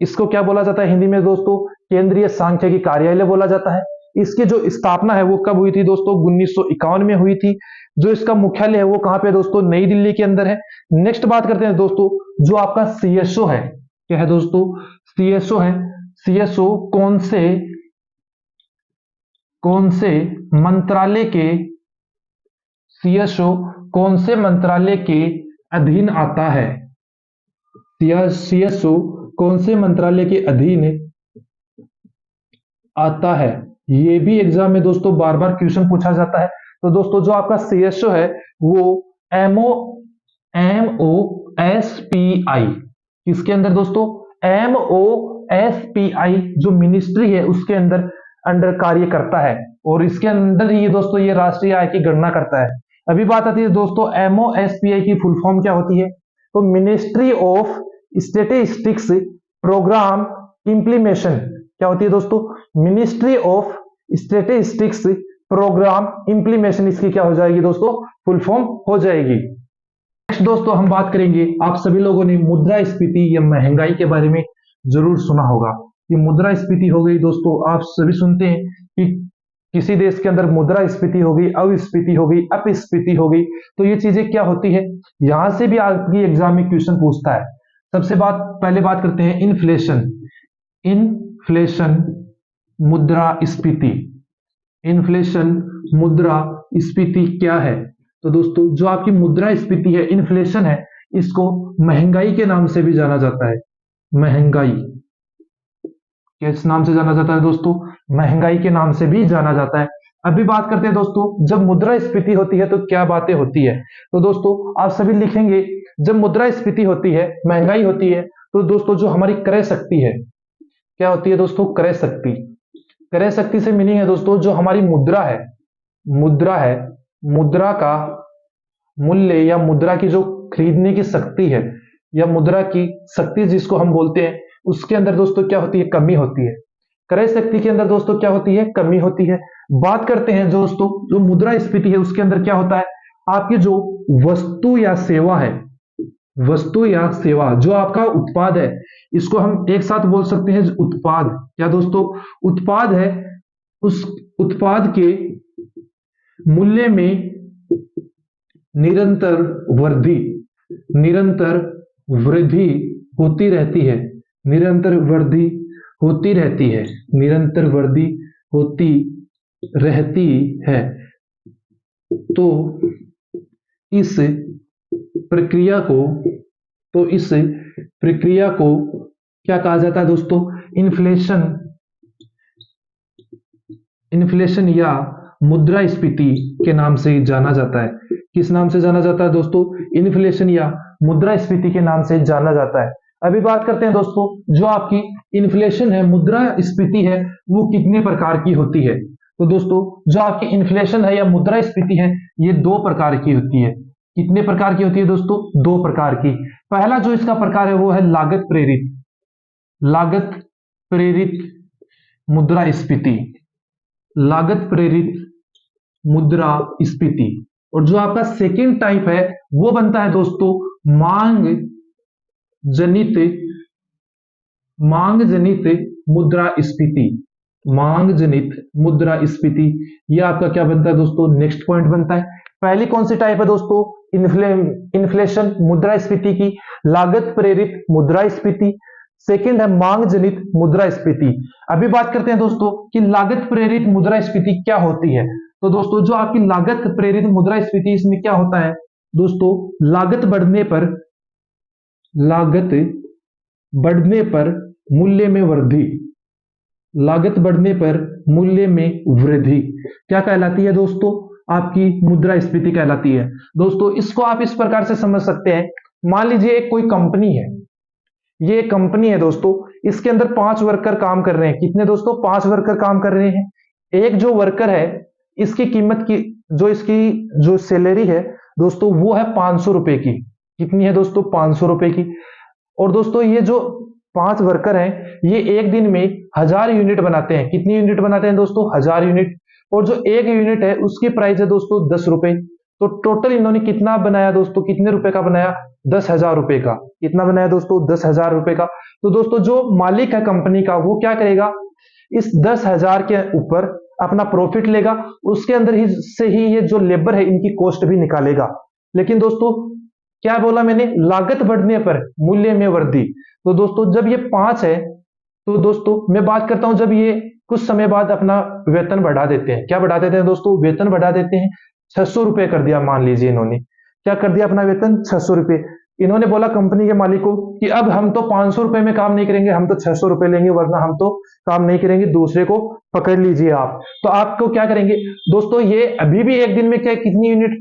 इसको क्या बोला जाता है हिंदी में दोस्तों? केंद्रीय सांख्यिकी कार्यालय बोला जाता है। इसकी जो स्थापना है वो कब हुई थी दोस्तों? 1951 में हुई थी। जो इसका मुख्यालय है वो कहां पे दोस्तों? नई दिल्ली के अंदर है। नेक्स्ट बात करते हैं दोस्तों, जो आपका सीएसओ है, क्या है दोस्तों? सीएसओ है। सीएसओ कौन से मंत्रालय के, सीएसओ कौन से मंत्रालय के अधीन आता है। सीएसओ कौन से मंत्रालय के अधीन आता है, ये भी एग्जाम में दोस्तों बार बार क्वेश्चन पूछा जाता है। तो दोस्तों जो आपका सीएसओ है वो MOSPI, किसके अंदर दोस्तों? MOSPI जो मिनिस्ट्री है उसके अंडर कार्य करता है, और इसके अंदर ही दोस्तों ये राष्ट्रीय आय की गणना करता है। अभी बात आती है दोस्तों MOSPI की फुल फॉर्म क्या होती है। तो ministry of statistics programme implementation. क्या होती है दोस्तों? Ministry of statistics programme implementation, इसकी क्या हो जाएगी दोस्तों? फुल फॉर्म हो जाएगी। नेक्स्ट दोस्तों हम बात करेंगे, आप सभी लोगों ने मुद्रास्फीति या महंगाई के बारे में जरूर सुना होगा। ये मुद्रास्फीति हो गई दोस्तों, आप सभी सुनते हैं कि किसी देश के अंदर मुद्रास्फीति होगी, अविस्फीति होगी, अपस्फीति होगी, तो ये चीजें क्या होती है, यहां से भी आपकी एग्जाम में क्वेश्चन पूछता है। पहले बात करते हैं इन्फ्लेशन। इन्फ्लेशन मुद्रास्फीति। इन्फ्लेशन मुद्रास्फीति क्या है? तो दोस्तों जो आपकी मुद्रास्फीति है, इन्फ्लेशन है, इसको महंगाई के नाम से भी जाना जाता है। महंगाई किस नाम से जाना जाता है दोस्तों? महंगाई के नाम से भी जाना जाता है। अभी बात करते हैं दोस्तों, जब मुद्रास्फीति होती है तो क्या बातें होती है। तो दोस्तों आप सभी लिखेंगे, जब मुद्रास्फीति होती है, महंगाई होती है, तो दोस्तों जो हमारी क्रय शक्ति है, क्या होती है दोस्तों? क्रय शक्ति। क्रय शक्ति से मीनिंग है दोस्तों, जो हमारी मुद्रा है, मुद्रा का मूल्य या मुद्रा की जो खरीदने की शक्ति है, या मुद्रा की शक्ति जिसको हम बोलते हैं, उसके अंदर दोस्तों क्या होती है? कमी होती है। क्रय शक्ति के अंदर दोस्तों क्या होती है? कमी होती है। बात करते हैं दोस्तों, जो मुद्रास्फीति है उसके अंदर क्या होता है? आपकी जो वस्तु या सेवा है, वस्तु या सेवा, जो आपका उत्पाद है, इसको हम एक साथ बोल सकते हैं उत्पाद। क्या दोस्तों? उत्पाद है, उस उत्पाद के मूल्य में निरंतर वृद्धि होती रहती है। निरंतर वृद्धि होती रहती है। निरंतर वृद्धि होती रहती है। तो इस प्रक्रिया को क्या कहा जाता है दोस्तों? इन्फ्लेशन या मुद्रास्फीति के नाम से जाना जाता है। किस नाम से जाना जाता है दोस्तों? इन्फ्लेशन या मुद्रास्फीति के नाम से जाना जाता है। अभी बात करते हैं दोस्तों, जो आपकी इन्फ्लेशन है, मुद्रास्फीति है, वो कितने प्रकार की होती है। तो दोस्तों जो आपकी इन्फ्लेशन है या मुद्रास्फीति है, ये दो प्रकार की होती है। कितने प्रकार की होती है दोस्तों? दो प्रकार की। पहला जो इसका प्रकार है वो है लागत प्रेरित मुद्रास्फीति। लागत प्रेरित मुद्रास्फीति। और जो आपका सेकेंड टाइप है वो बनता है दोस्तों मांग जनित मुद्रास्फीति। मांग जनित मुद्रास्फीति, ये आपका क्या बनता है दोस्तों? नेक्स्ट पॉइंट बनता है। पहली कौन सी टाइप है दोस्तों? इन्फ्लेशन मुद्रास्फीति की, लागत प्रेरित मुद्रास्फीति। सेकंड है मांग जनित मुद्रास्फीति। अभी बात करते हैं दोस्तों कि लागत प्रेरित मुद्रास्फीति क्या होती है। तो दोस्तों जो आपकी लागत प्रेरित मुद्रास्फीति, इसमें क्या होता है दोस्तों? लागत बढ़ने पर मूल्य में वृद्धि। लागत बढ़ने पर मूल्य में वृद्धि क्या कहलाती है दोस्तों? आपकी मुद्रास्फीति कहलाती है। दोस्तों इसको आप इस प्रकार से समझ सकते हैं, मान लीजिए एक कोई कंपनी है, ये एक कंपनी है दोस्तों, इसके अंदर 5 वर्कर काम कर रहे हैं। कितने दोस्तों? 5 वर्कर काम कर रहे हैं। एक जो वर्कर है, इसकी कीमत की इसकी जो सैलरी है दोस्तों, वो है 500 रुपए की। कितनी है दोस्तों? 500 रुपए की। और दोस्तों ये जो 5 वर्कर हैं, ये एक दिन में 1000 यूनिट बनाते हैं। कितनी यूनिट बनाते हैं दोस्तों? 1000 यूनिट। और जो एक यूनिट है उसकी प्राइस है दोस्तों 10 रुपए। तो टोटल इन्होंने कितना बनाया दोस्तों? कितने रुपए का बनाया? 10,000 रुपए का। कितना बनाया दोस्तों? 10,000 रुपए का। तो दोस्तों जो मालिक है कंपनी का, वो क्या करेगा? इस 10,000 के ऊपर अपना प्रॉफिट लेगा, उसके अंदर ही से ही ये जो लेबर है इनकी कॉस्ट भी निकालेगा। लेकिन दोस्तों क्या बोला मैंने? लागत बढ़ने पर मूल्य में वृद्धि। तो दोस्तों जब ये 5 है, तो दोस्तों मैं बात करता हूं जब ये कुछ समय बाद अपना वेतन बढ़ा देते हैं। क्या बढ़ा देते हैं दोस्तों? वेतन बढ़ा देते हैं। 600 रुपए कर दिया, मान लीजिए इन्होंने क्या कर दिया? अपना वेतन 600 रुपए। इन्होंने बोला कंपनी के मालिक को कि अब हम तो 500 रुपए में काम नहीं करेंगे, हम तो 600 रुपए लेंगे, वरना हम तो काम नहीं करेंगे, दूसरे को पकड़ लीजिए आप। तो आपको क्या करेंगे दोस्तों? ये अभी भी एक दिन में क्या कितनी यूनिट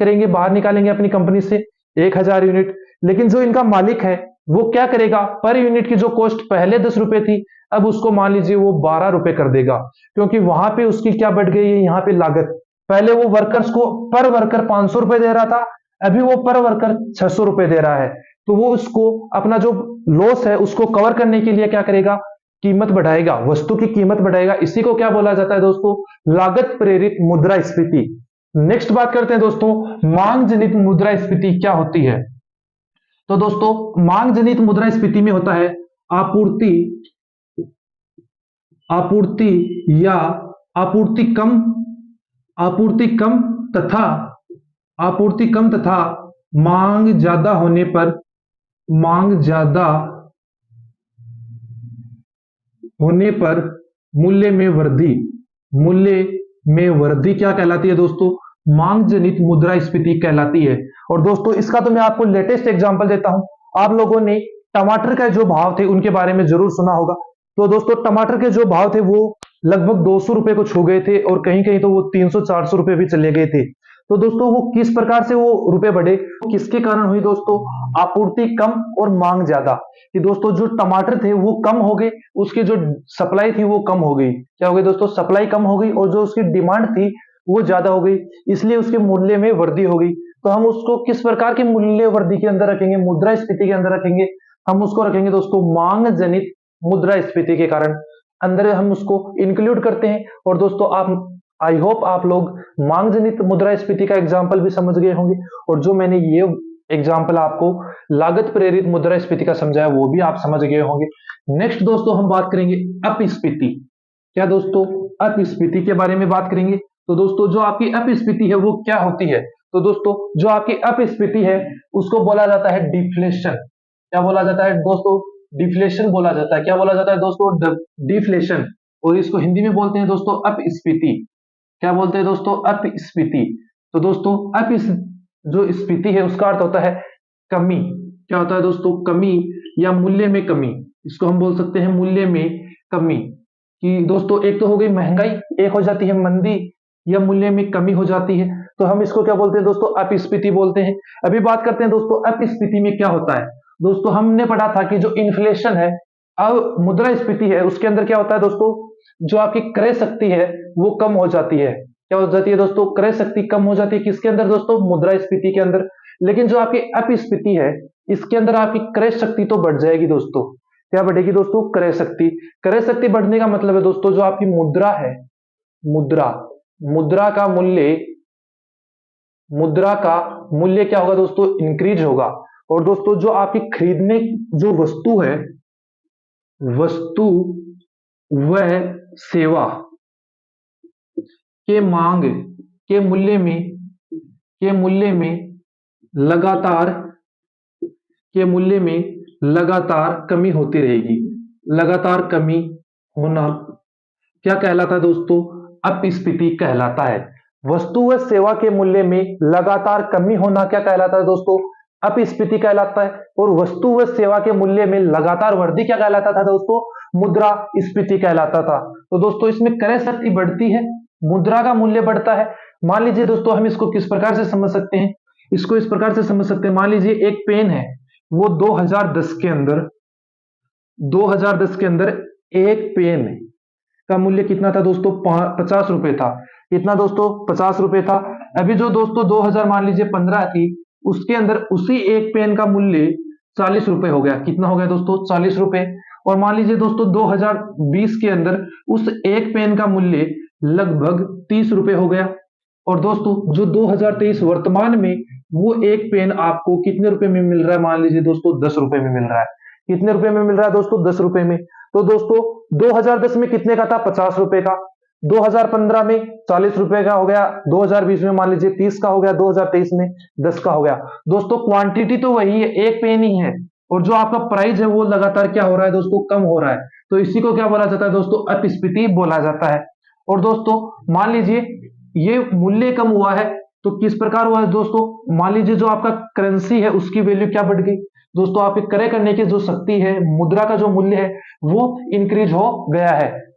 करेंगे? बाहर निकालेंगे अपनी कंपनी से 1000 यूनिट। लेकिन जो इनका मालिक है वो क्या करेगा? पर यूनिट की जो कॉस्ट पहले 10 रुपए थी, अब उसको मान लीजिए वो 12 रुपए कर देगा, क्योंकि वहां पे उसकी क्या बढ़ गई है? यहाँ पे लागत। पहले वो वर्कर्स को पर वर्कर 500 रुपए दे रहा था, अभी वो पर वर्कर 600 रुपए दे रहा है। तो वो उसको अपना जो लॉस है उसको कवर करने के लिए क्या करेगा? कीमत बढ़ाएगा, वस्तु की कीमत बढ़ाएगा। इसी को क्या बोला जाता है दोस्तों? लागत प्रेरित मुद्रास्फीति। नेक्स्ट बात करते हैं दोस्तों, मांग जनित मुद्रास्फीति क्या होती है। तो दोस्तों मांग जनित मुद्रास्फीति में होता है आपूर्ति या आपूर्ति कम आपूर्ति कम तथा आपूर्ति कम तथा मांग ज्यादा होने पर मांग ज्यादा होने पर मूल्य में वृद्धि मूल्य में वृद्धि क्या कहलाती है दोस्तों? मांग जनित मुद्रास्फीति कहलाती है। और दोस्तों इसका तो मैं आपको लेटेस्ट एग्जांपल देता हूं। आप लोगों ने टमाटर का जो भाव थे उनके बारे में जरूर सुना होगा। तो दोस्तों टमाटर के जो भाव थे वो लगभग 200 रुपए को छू गए थे और कहीं कहीं तो वो 300-400 रुपए भी चले गए थे। तो दोस्तों वो किस प्रकार से वो रुपए बढ़े, किसके कारण हुई दोस्तों? आपूर्ति कम और मांग ज्यादा। कि दोस्तों जो टमाटर थे वो कम हो गए, उसकी जो सप्लाई थी वो कम हो गई। क्या हो गई दोस्तों? सप्लाई कम हो गई और जो उसकी डिमांड थी वो ज्यादा हो गई, इसलिए उसके मूल्य में वृद्धि हो गई। तो हम उसको किस प्रकार की मूल्य वृद्धि के अंदर रखेंगे? मुद्रास्फीति के अंदर रखेंगे। हम उसको रखेंगे दोस्तों मांग जनित मुद्रास्फीति के कारण, अंदर हम उसको इंक्लूड करते हैं। और दोस्तों आप आई होप आप लोग मांग जनित मुद्रास्फीति का एग्जाम्पल भी समझ गए होंगे, और जो मैंने ये एग्जाम्पल आपको लागत प्रेरित मुद्रास्फीति का समझाया वो भी आप समझ गए होंगे। नेक्स्ट दोस्तों हम बात करेंगे अपस्फीति। क्या दोस्तों? अपस्फीति के बारे में बात करेंगे। तो दोस्तों जो आपकी अपस्फीति है वो क्या होती है? तो दोस्तों जो आपकी अपस्फीति है उसको बोला जाता है डिफ्लेशन। क्या बोला जाता है दोस्तों? डिफ्लेशन बोला जाता है। क्या बोला जाता है दोस्तों? डिफ्लेशन। और इसको हिंदी में बोलते हैं दोस्तों अपस्फीति। क्या बोलते हैं दोस्तों? अपस्फीति। तो दोस्तों जो स्फीति है उसका अर्थ होता है कमी। क्या होता है दोस्तों? कमी या मूल्य में कमी। इसको हम बोल सकते हैं मूल्य में कमी। कि दोस्तों एक तो हो गई महंगाई, एक हो जाती है मंदी या मूल्य में कमी हो जाती है। तो हम इसको क्या बोलते हैं दोस्तों? अपस्फीति बोलते हैं। अभी बात करते हैं दोस्तों अपस्फीति में क्या होता है। दोस्तों हमने पढ़ा था कि जो इन्फ्लेशन है, अब मुद्रास्फीति है, उसके अंदर क्या होता है दोस्तों? जो आपकी क्रय शक्ति है वो कम हो जाती है। क्या हो जाती है दोस्तों? क्रय शक्ति कम हो जाती है। किसके अंदर दोस्तों? मुद्रास्फीति के अंदर। लेकिन जो आपकी अपस्फीति है इसके अंदर आपकी क्रय शक्ति तो बढ़ जाएगी दोस्तों। क्या बढ़ेगी दोस्तों? क्रय शक्ति। क्रय शक्ति बढ़ने का मतलब है दोस्तों जो आपकी मुद्रा है, मुद्रा का मूल्य क्या होगा दोस्तों? इंक्रीज होगा। और दोस्तों जो आपकी खरीदने जो वस्तु है, वस्तु व सेवा के मांग के मूल्य में लगातार कमी होती रहेगी। लगातार कमी होना क्या कहलाता है दोस्तों? अपस्फीति कहलाता है। वस्तु व सेवा के मूल्य में लगातार कमी होना क्या कहलाता है दोस्तों? अपस्फीति कहलाता है। और वस्तु व सेवा के मूल्य में लगातार वृद्धि क्या कहलाता था दोस्तों? मुद्रास्फीति कहलाता था। तो दोस्तों इसमें क्रय शक्ति बढ़ती है, मुद्रा का मूल्य बढ़ता है। मान लीजिए दोस्तों हम इसको किस प्रकार से समझ सकते हैं? इसको इस प्रकार से समझ सकते हैं, मान लीजिए एक पेन है, वो 2010 के अंदर एक पेन का मूल्य कितना था दोस्तों? 50 रुपए था। कितना दोस्तों? 50 रुपए था। अभी जो दोस्तों 2000 मान लीजिए 15 थी, उसके अंदर उसी एक पेन का मूल्य 40 रुपए हो गया। कितना हो गया दोस्तों? 40 रुपए। और मान लीजिए दोस्तों 2020 के अंदर उस एक पेन का मूल्य लगभग 30 रुपए हो गया। और दोस्तों जो 2023 वर्तमान में वो एक पेन आपको कितने रुपए में मिल रहा है? मान लीजिए दोस्तों 10 रुपए में मिल रहा है। कितने रुपए में मिल रहा है दोस्तों? 10 रुपए में। तो दोस्तों 2010 में कितने का था? 50 रुपए का। 2015 में 40 रुपए का हो गया, 2020 में मान लीजिए 30 का हो गया, 2023 में 10 का हो गया। दोस्तों क्वांटिटी तो वही है, एक पेन ही है, और जो आपका प्राइस है वो लगातार क्या हो रहा है दोस्तों? कम हो रहा है। तो इसी को क्या बोला जाता है दोस्तों? अपस्फीति बोला जाता है। और दोस्तों मान लीजिए ये मूल्य कम हुआ है तो किस प्रकार हुआ है दोस्तों? मान लीजिए जो आपका करेंसी है उसकी वैल्यू क्या बढ़ गई दोस्तों? आपके क्रय करने की जो शक्ति है, मुद्रा का जो मूल्य है वो इंक्रीज हो गया है।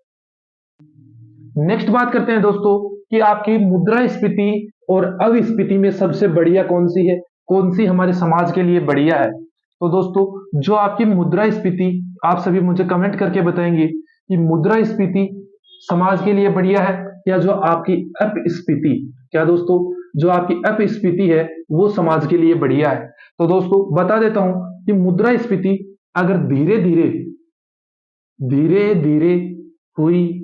नेक्स्ट बात करते हैं दोस्तों कि आपकी मुद्रास्फीति और अपस्फीति में सबसे बढ़िया कौन सी है, कौन सी हमारे समाज के लिए बढ़िया है? तो दोस्तों जो आपकी मुद्रास्फीति, आप सभी मुझे कमेंट करके बताएंगे कि मुद्रास्फीति समाज के लिए बढ़िया है या जो आपकी अपस्फीति, क्या दोस्तों जो आपकी अपस्फीति है वो समाज के लिए बढ़िया है? तो दोस्तों बता देता हूं कि मुद्रास्फीति अगर धीरे धीरे हुई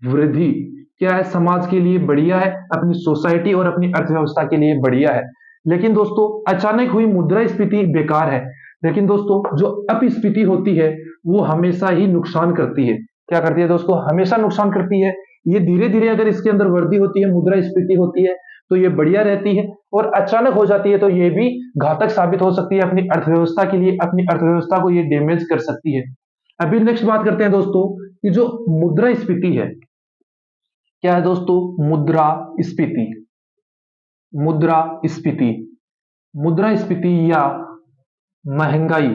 वृद्धि क्या है? समाज के लिए बढ़िया है, अपनी सोसाइटी और अपनी अर्थव्यवस्था के लिए बढ़िया है। लेकिन दोस्तों अचानक हुई मुद्रास्फीति बेकार है। लेकिन दोस्तों जो अपस्फीति होती है वो हमेशा ही नुकसान करती है। क्या करती है दोस्तों? हमेशा नुकसान करती है। ये धीरे धीरे अगर इसके अंदर वृद्धि होती है, मुद्रास्फीति होती है, तो ये बढ़िया रहती है, और अचानक हो जाती है तो ये भी घातक साबित हो सकती है अपनी अर्थव्यवस्था के लिए, अपनी अर्थव्यवस्था को ये डैमेज कर सकती है। अभी नेक्स्ट बात करते हैं दोस्तों कि जो मुद्रास्फीति है, क्या है दोस्तों? मुद्रास्फीति। मुद्रास्फीति मुद्रास्फीति महंगाई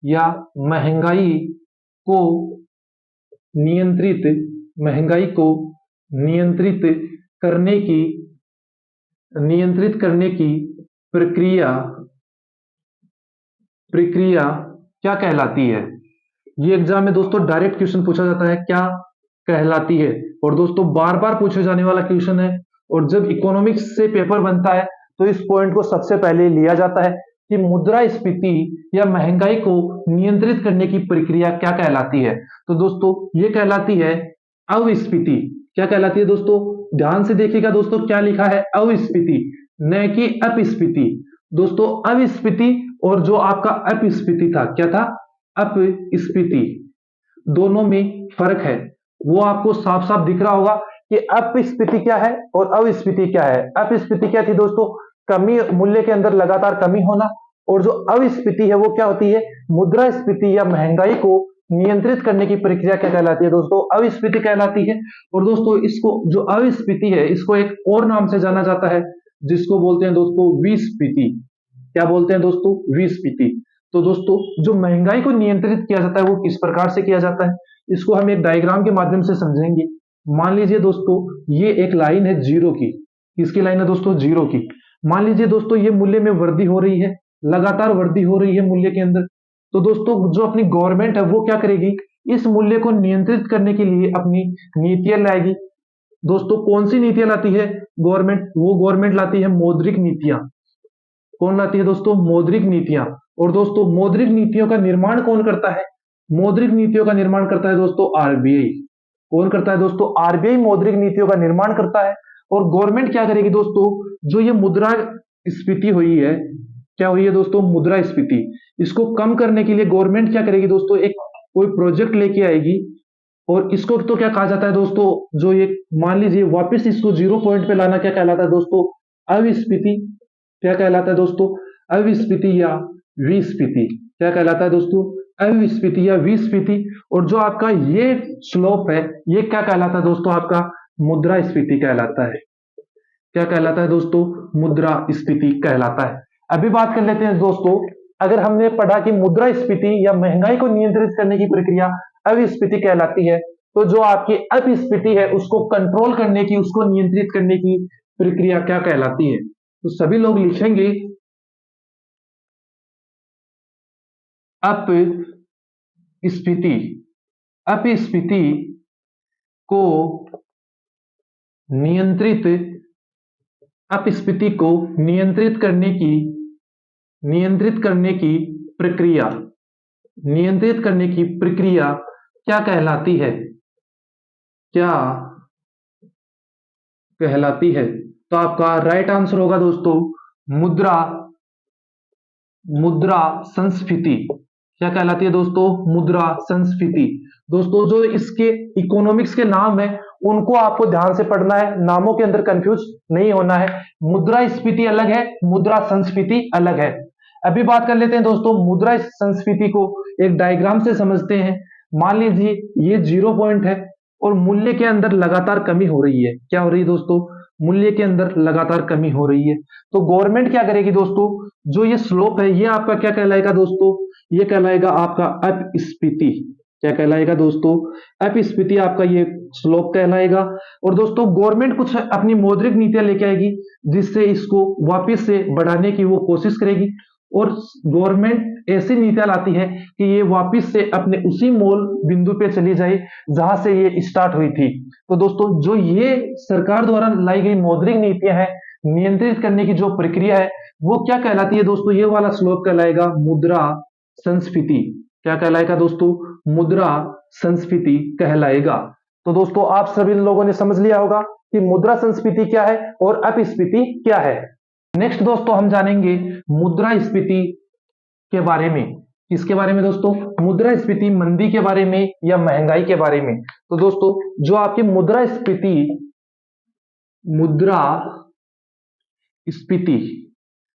या महंगाई को नियंत्रित महंगाई को नियंत्रित करने की प्रक्रिया प्रक्रिया क्या कहलाती है? ये एग्जाम में दोस्तों डायरेक्ट क्वेश्चन पूछा जाता है, क्या कहलाती है, और दोस्तों बार बार पूछे जाने वाला क्वेश्चन है। और जब इकोनॉमिक्स से पेपर बनता है तो इस पॉइंट को सबसे पहले लिया जाता है कि मुद्रास्फीति या महंगाई को नियंत्रित करने की प्रक्रिया क्या कहलाती है? तो दोस्तों ये कहलाती है अविस्फीति। क्या कहलाती है दोस्तों? ध्यान से देखिएगा दोस्तों, क्या लिखा है? अविस्फीति, न कि अपस्फीति। दोस्तों अविस्फीति और जो आपका अपस्फीति था, क्या था? अपस्फीति, दोनों में फर्क है, वो आपको साफ साफ दिख रहा होगा कि अपस्फीति क्या है और अविस्फीति क्या है। अपस्फीति क्या थी दोस्तों? कमी, मूल्य के अंदर लगातार कमी होना। और जो अविस्फीति है वो क्या होती है? मुद्रास्फीति या महंगाई को नियंत्रित करने की प्रक्रिया क्या कहलाती है दोस्तों? अविस्फीति कहलाती है। और दोस्तों इसको, जो अविस्फीति है, इसको एक और नाम से जाना जाता है जिसको बोलते हैं दोस्तों विस्फीति। क्या बोलते हैं दोस्तों? विस्फीति। तो दोस्तों जो महंगाई को नियंत्रित किया जाता है वो किस प्रकार से किया जाता है, इसको हम एक डायग्राम के माध्यम से समझेंगे। मान लीजिए दोस्तों ये एक लाइन है जीरो की। किसकी लाइन है दोस्तों? जीरो की। मान लीजिए दोस्तों ये मूल्य में वृद्धि हो रही है, लगातार वृद्धि हो रही है मूल्य के अंदर। तो दोस्तों जो अपनी गवर्नमेंट है वो क्या करेगी? इस मूल्य को नियंत्रित करने के लिए अपनी नीतियां लाएगी। दोस्तों कौन सी नीतियां लाती है गवर्नमेंट? वो गवर्नमेंट लाती है मौद्रिक नीतियां। कौन लाती है दोस्तों? मौद्रिक नीतियां। और दोस्तों मौद्रिक नीतियों का निर्माण कौन करता है? मौद्रिक नीतियों का निर्माण करता है दोस्तों आरबीआई। कौन करता है दोस्तों? आरबीआई मौद्रिक नीतियों का निर्माण करता है। और गवर्नमेंट क्या करेगी दोस्तों? जो ये मुद्रास्फीति हुई है, क्या हुई है दोस्तों? मुद्रास्फीति, इसको कम करने के लिए गवर्नमेंट क्या करेगी दोस्तों? एक कोई प्रोजेक्ट लेके आएगी। और इसको तो क्या कहा जाता है दोस्तों? जो ये मान लीजिए वापस इसको जीरो पॉइंट पे लाना क्या कहलाता है दोस्तों? अविस्फीति। क्या कहलाता है दोस्तों? अविस्फीति या विस्फीति। क्या कहलाता है दोस्तों? अविस्फीति या विस्फीति। और जो आपका ये स्लोप है ये क्या कहलाता है दोस्तों? आपका मुद्रास्फीति कहलाता है। क्या कहलाता है दोस्तों? मुद्रास्फीति कहलाता है। अभी बात कर लेते हैं दोस्तों, अगर हमने पढ़ा कि मुद्रास्फीति या महंगाई को नियंत्रित करने की प्रक्रिया अविस्फीति कहलाती है, तो जो आपकी अपस्फीति है उसको कंट्रोल करने की, उसको नियंत्रित करने की प्रक्रिया क्या कहलाती है? तो सभी लोग लिखेंगे अपस्फीति। अपस्फीति को नियंत्रित अपस्फीति को नियंत्रित करने की प्रक्रिया क्या कहलाती है? क्या कहलाती है? तो आपका राइट आंसर होगा दोस्तों मुद्रा संस्फीति। क्या कहलाती है दोस्तों? मुद्रा संस्फीति। दोस्तों जो इसके इकोनॉमिक्स के नाम है उनको आपको ध्यान से पढ़ना है, नामों के अंदर कंफ्यूज नहीं होना है। मुद्रास्फीति अलग है, मुद्रा संस्फीति अलग है। अभी बात कर लेते हैं दोस्तों मुद्रा संस्फीति को एक डायग्राम से समझते हैं। मान लीजिए ये जीरो पॉइंट है और मूल्य के अंदर लगातार कमी हो रही है। क्या हो रही है दोस्तों? मूल्य के अंदर लगातार कमी हो रही है। तो गवर्नमेंट क्या करेगी दोस्तों? जो ये स्लोप है ये आपका क्या कहलाएगा दोस्तों? ये कहलाएगा आपका अपस्फीति। क्या कहलाएगा दोस्तों? अपस्फीति आपका ये स्लोप कहलाएगा। और दोस्तों गवर्नमेंट कुछ अपनी मौद्रिक नीतियां लेके आएगी जिससे इसको वापस से बढ़ाने की वो कोशिश करेगी। और गवर्नमेंट ऐसी नीतियां लाती है कि ये वापस से अपने उसी मूल बिंदु पे चली जाए जहां से ये स्टार्ट हुई थी। तो दोस्तों जो ये सरकार द्वारा लाई गई मौद्रिक नीतियां हैं, नियंत्रित करने की जो प्रक्रिया है वो क्या कहलाती है दोस्तों? ये वाला स्लोप कहलाएगा मुद्रा संस्फीति। क्या कहलाएगा दोस्तों? मुद्रा संस्फीति कहलाएगा। तो दोस्तों आप सभी लोगों ने समझ लिया होगा कि मुद्रा संस्फीति क्या है और अपस्फीति क्या है। नेक्स्ट दोस्तों हम जानेंगे मुद्रास्फीति के बारे में। किसके बारे में दोस्तों? मुद्रास्फीति मंदी के बारे में या महंगाई के बारे में। तो दोस्तों जो आपकी मुद्रास्फीति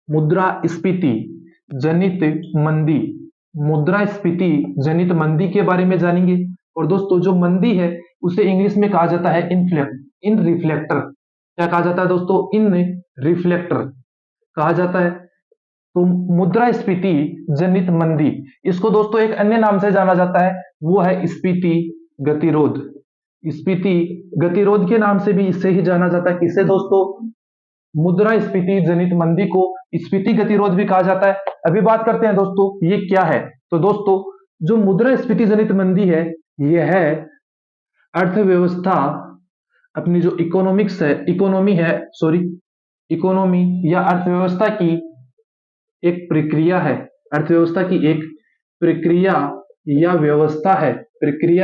मुद्रास्फीति जनित मंदी मुद्रास्फीति जनित मंदी के बारे में जानेंगे। और दोस्तों जो मंदी है उसे इंग्लिश में कहा जाता है इन रिफ्लेक्टर। क्या कहा जाता है दोस्तों? इन रिफ्लेक्टर कहा जाता है। तो मुद्रास्फीति जनित मंदी, इसको दोस्तों एक अन्य नाम से जाना जाता है, वो है स्फीति गतिरोध। स्फीति गतिरोध के नाम से भी इससे ही जाना जाता है। किसे दोस्तों? मुद्रास्फीति जनित मंदी को स्फीति गतिरोध भी कहा जाता है। अभी बात करते हैं दोस्तों ये क्या है। तो दोस्तों जो मुद्रास्फीति जनित मंदी है, यह है अर्थव्यवस्था अपनी जो इकोनॉमी या अर्थव्यवस्था की एक प्रक्रिया है। अर्थव्यवस्था की एक प्रक्रिया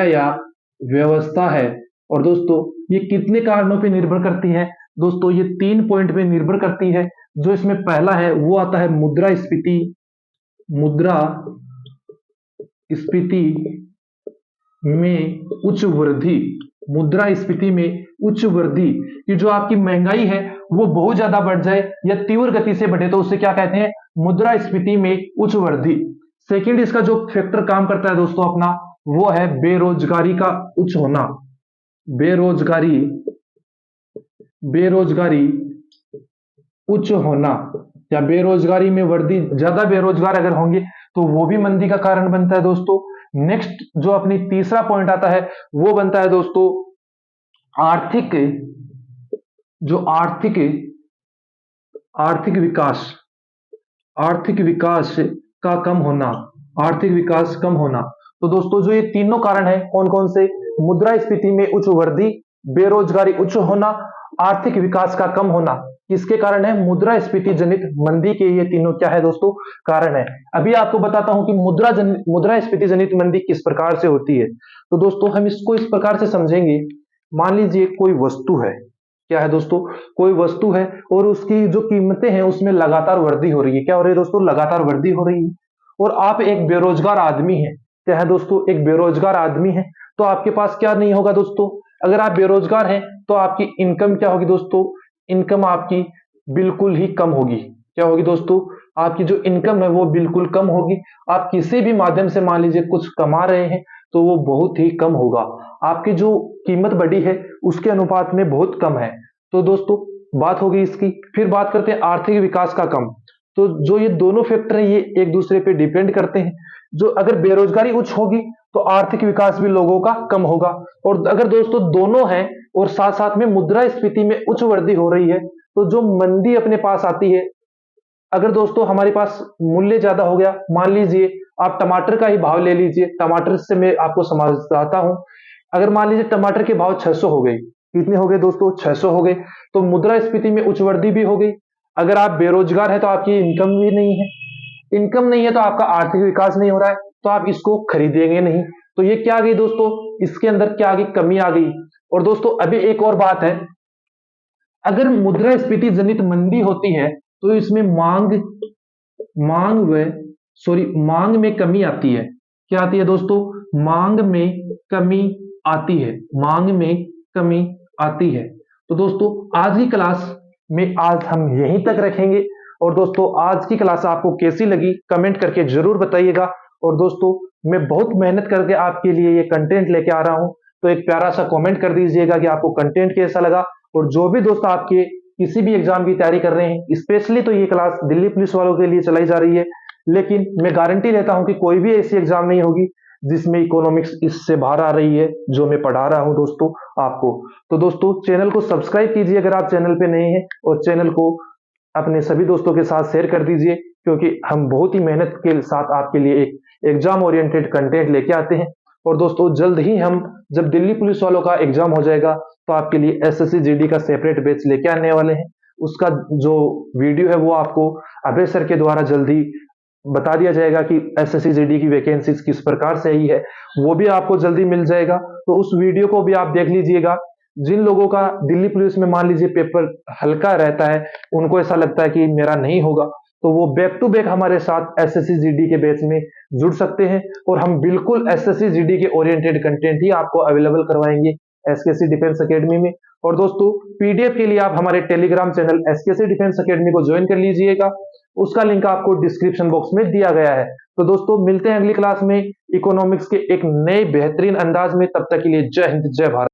या व्यवस्था है। और दोस्तों ये कितने कारणों पे निर्भर करती है? दोस्तों ये 3 पॉइंट पे निर्भर करती है। जो इसमें पहला है वो आता है मुद्रास्फीति में उच्च वृद्धि। मुद्रास्फीति में उच्च वृद्धि की जो आपकी महंगाई है वो बहुत ज्यादा बढ़ जाए या तीव्र गति से बढ़े तो उसे क्या कहते हैं? मुद्रास्फीति में उच्च वृद्धि। सेकंड इसका जो फैक्टर काम करता है दोस्तों अपना, वो है बेरोजगारी का उच्च होना। बेरोजगारी उच्च होना या बेरोजगारी में वृद्धि, ज्यादा बेरोजगार अगर होंगे तो वो भी मंदी का कारण बनता है दोस्तों। नेक्स्ट जो अपनी तीसरा पॉइंट आता है वो बनता है दोस्तों आर्थिक विकास का कम होना। तो दोस्तों जो ये तीनों कारण है कौन कौन से? मुद्रास्फीति में उच्च वृद्धि, बेरोजगारी उच्च होना, आर्थिक विकास का कम होना। किसके कारण है? मुद्रास्फीति जनित मंदी के ये तीनों क्या है दोस्तों? कारण है। अभी आपको बताता हूं कि मुद्रास्फीति जनित मंदी किस प्रकार से होती है। तो दोस्तों हम इसको इस प्रकार से समझेंगे। मान लीजिए कोई वस्तु है, क्या है दोस्तों? कोई वस्तु है और उसकी जो कीमतें हैं उसमें लगातार वृद्धि हो रही है। क्या हो रही है दोस्तों? लगातार वृद्धि हो रही है। और आप एक बेरोजगार आदमी हैं, क्या है दोस्तों? एक बेरोजगार आदमी है। तो आपके पास क्या नहीं होगा दोस्तों? अगर आप बेरोजगार हैं तो आपकी इनकम क्या होगी दोस्तों? इनकम आपकी बिल्कुल ही कम होगी। क्या होगी दोस्तों? आपकी जो इनकम है वो बिल्कुल कम होगी। आप किसी भी माध्यम से मान लीजिए कुछ कमा रहे हैं तो वो बहुत ही कम होगा। आपकी जो कीमत बढ़ी है उसके अनुपात में बहुत कम है। तो दोस्तों बात होगी इसकी। फिर बात करते हैं आर्थिक विकास का कम। तो जो ये दोनों फैक्टर है ये एक दूसरे पे डिपेंड करते हैं। जो अगर बेरोजगारी उच्च होगी तो आर्थिक विकास भी लोगों का कम होगा। और अगर दोस्तों दोनों हैं और साथ साथ में मुद्रास्फीति में उच्च वृद्धि हो रही है तो जो मंदी अपने पास आती है, अगर दोस्तों हमारे पास मूल्य ज्यादा हो गया, मान लीजिए आप टमाटर का ही भाव ले लीजिए। टमाटर से मैं आपको समझाता हूं। अगर मान लीजिए टमाटर के भाव 600 हो गए, कितने हो गए दोस्तों? 600 हो गए। तो मुद्रास्फीति में उच्च वृद्धि भी हो गई। अगर आप बेरोजगार है तो आपकी इनकम भी नहीं है, इनकम नहीं है तो आपका आर्थिक विकास नहीं हो रहा है, तो आप इसको खरीदेंगे नहीं। तो ये क्या आ गई दोस्तों? इसके अंदर क्या आ गई? कमी आ गई। और दोस्तों अभी एक और बात है, अगर मुद्रास्फीति जनित मंदी होती है तो इसमें मांग में कमी आती है। क्या आती है दोस्तों? मांग में कमी आती है। तो दोस्तों आज की क्लास में आज हम यहीं तक रखेंगे। और दोस्तों आज की क्लास आपको कैसी लगी कमेंट करके जरूर बताइएगा। और दोस्तों मैं बहुत मेहनत करके आपके लिए ये कंटेंट लेके आ रहा हूं, तो एक प्यारा सा कमेंट कर दीजिएगा कि आपको कंटेंट कैसा लगा। और जो भी दोस्त आपके किसी भी एग्जाम की तैयारी कर रहे हैं, स्पेशली तो ये क्लास दिल्ली पुलिस वालों के लिए चलाई जा रही है, लेकिन मैं गारंटी लेता हूं कि कोई भी ऐसी एग्जाम नहीं होगी जिसमें इकोनॉमिक्स इससे बाहर आ रही है जो मैं पढ़ा रहा हूं दोस्तों आपको। तो दोस्तों चैनल को सब्सक्राइब कीजिए अगर आप चैनल पे नए हैं, और चैनल को अपने सभी दोस्तों के साथ शेयर कर दीजिए, क्योंकि हम बहुत ही मेहनत के साथ आपके लिए एक एग्जाम ओरिएंटेड कंटेंट लेके आते हैं। और दोस्तों जल्द ही हम जब दिल्ली पुलिस वालों का एग्जाम हो जाएगा तो आपके लिए एसएससी जीडी का सेपरेट बैच लेके आने वाले हैं। उसका जो वीडियो है वो आपको अभय सर के द्वारा जल्दी बता दिया जाएगा कि एसएससी जीडी की वैकेंसीज किस प्रकार से आई है, वो भी आपको जल्दी मिल जाएगा। तो उस वीडियो को भी आप देख लीजिएगा। जिन लोगों का दिल्ली पुलिस में मान लीजिए पेपर हल्का रहता है, उनको ऐसा लगता है कि मेरा नहीं होगा, तो वो बैक टू बैक हमारे साथ एसएससी जीडी के बैच में जुड़ सकते हैं और हम बिल्कुल एसएससी जीडी के ओरिएंटेड कंटेंट ही आपको अवेलेबल करवाएंगे एसकेसी डिफेंस एकेडमी में। और दोस्तों पीडीएफ के लिए आप हमारे टेलीग्राम चैनल एसकेसी डिफेंस एकेडमी को ज्वाइन कर लीजिएगा, उसका लिंक आपको डिस्क्रिप्शन बॉक्स में दिया गया है। तो दोस्तों मिलते हैं अगली क्लास में इकोनॉमिक्स के एक नए बेहतरीन अंदाज में, तब तक के लिए जय हिंद जय भारत।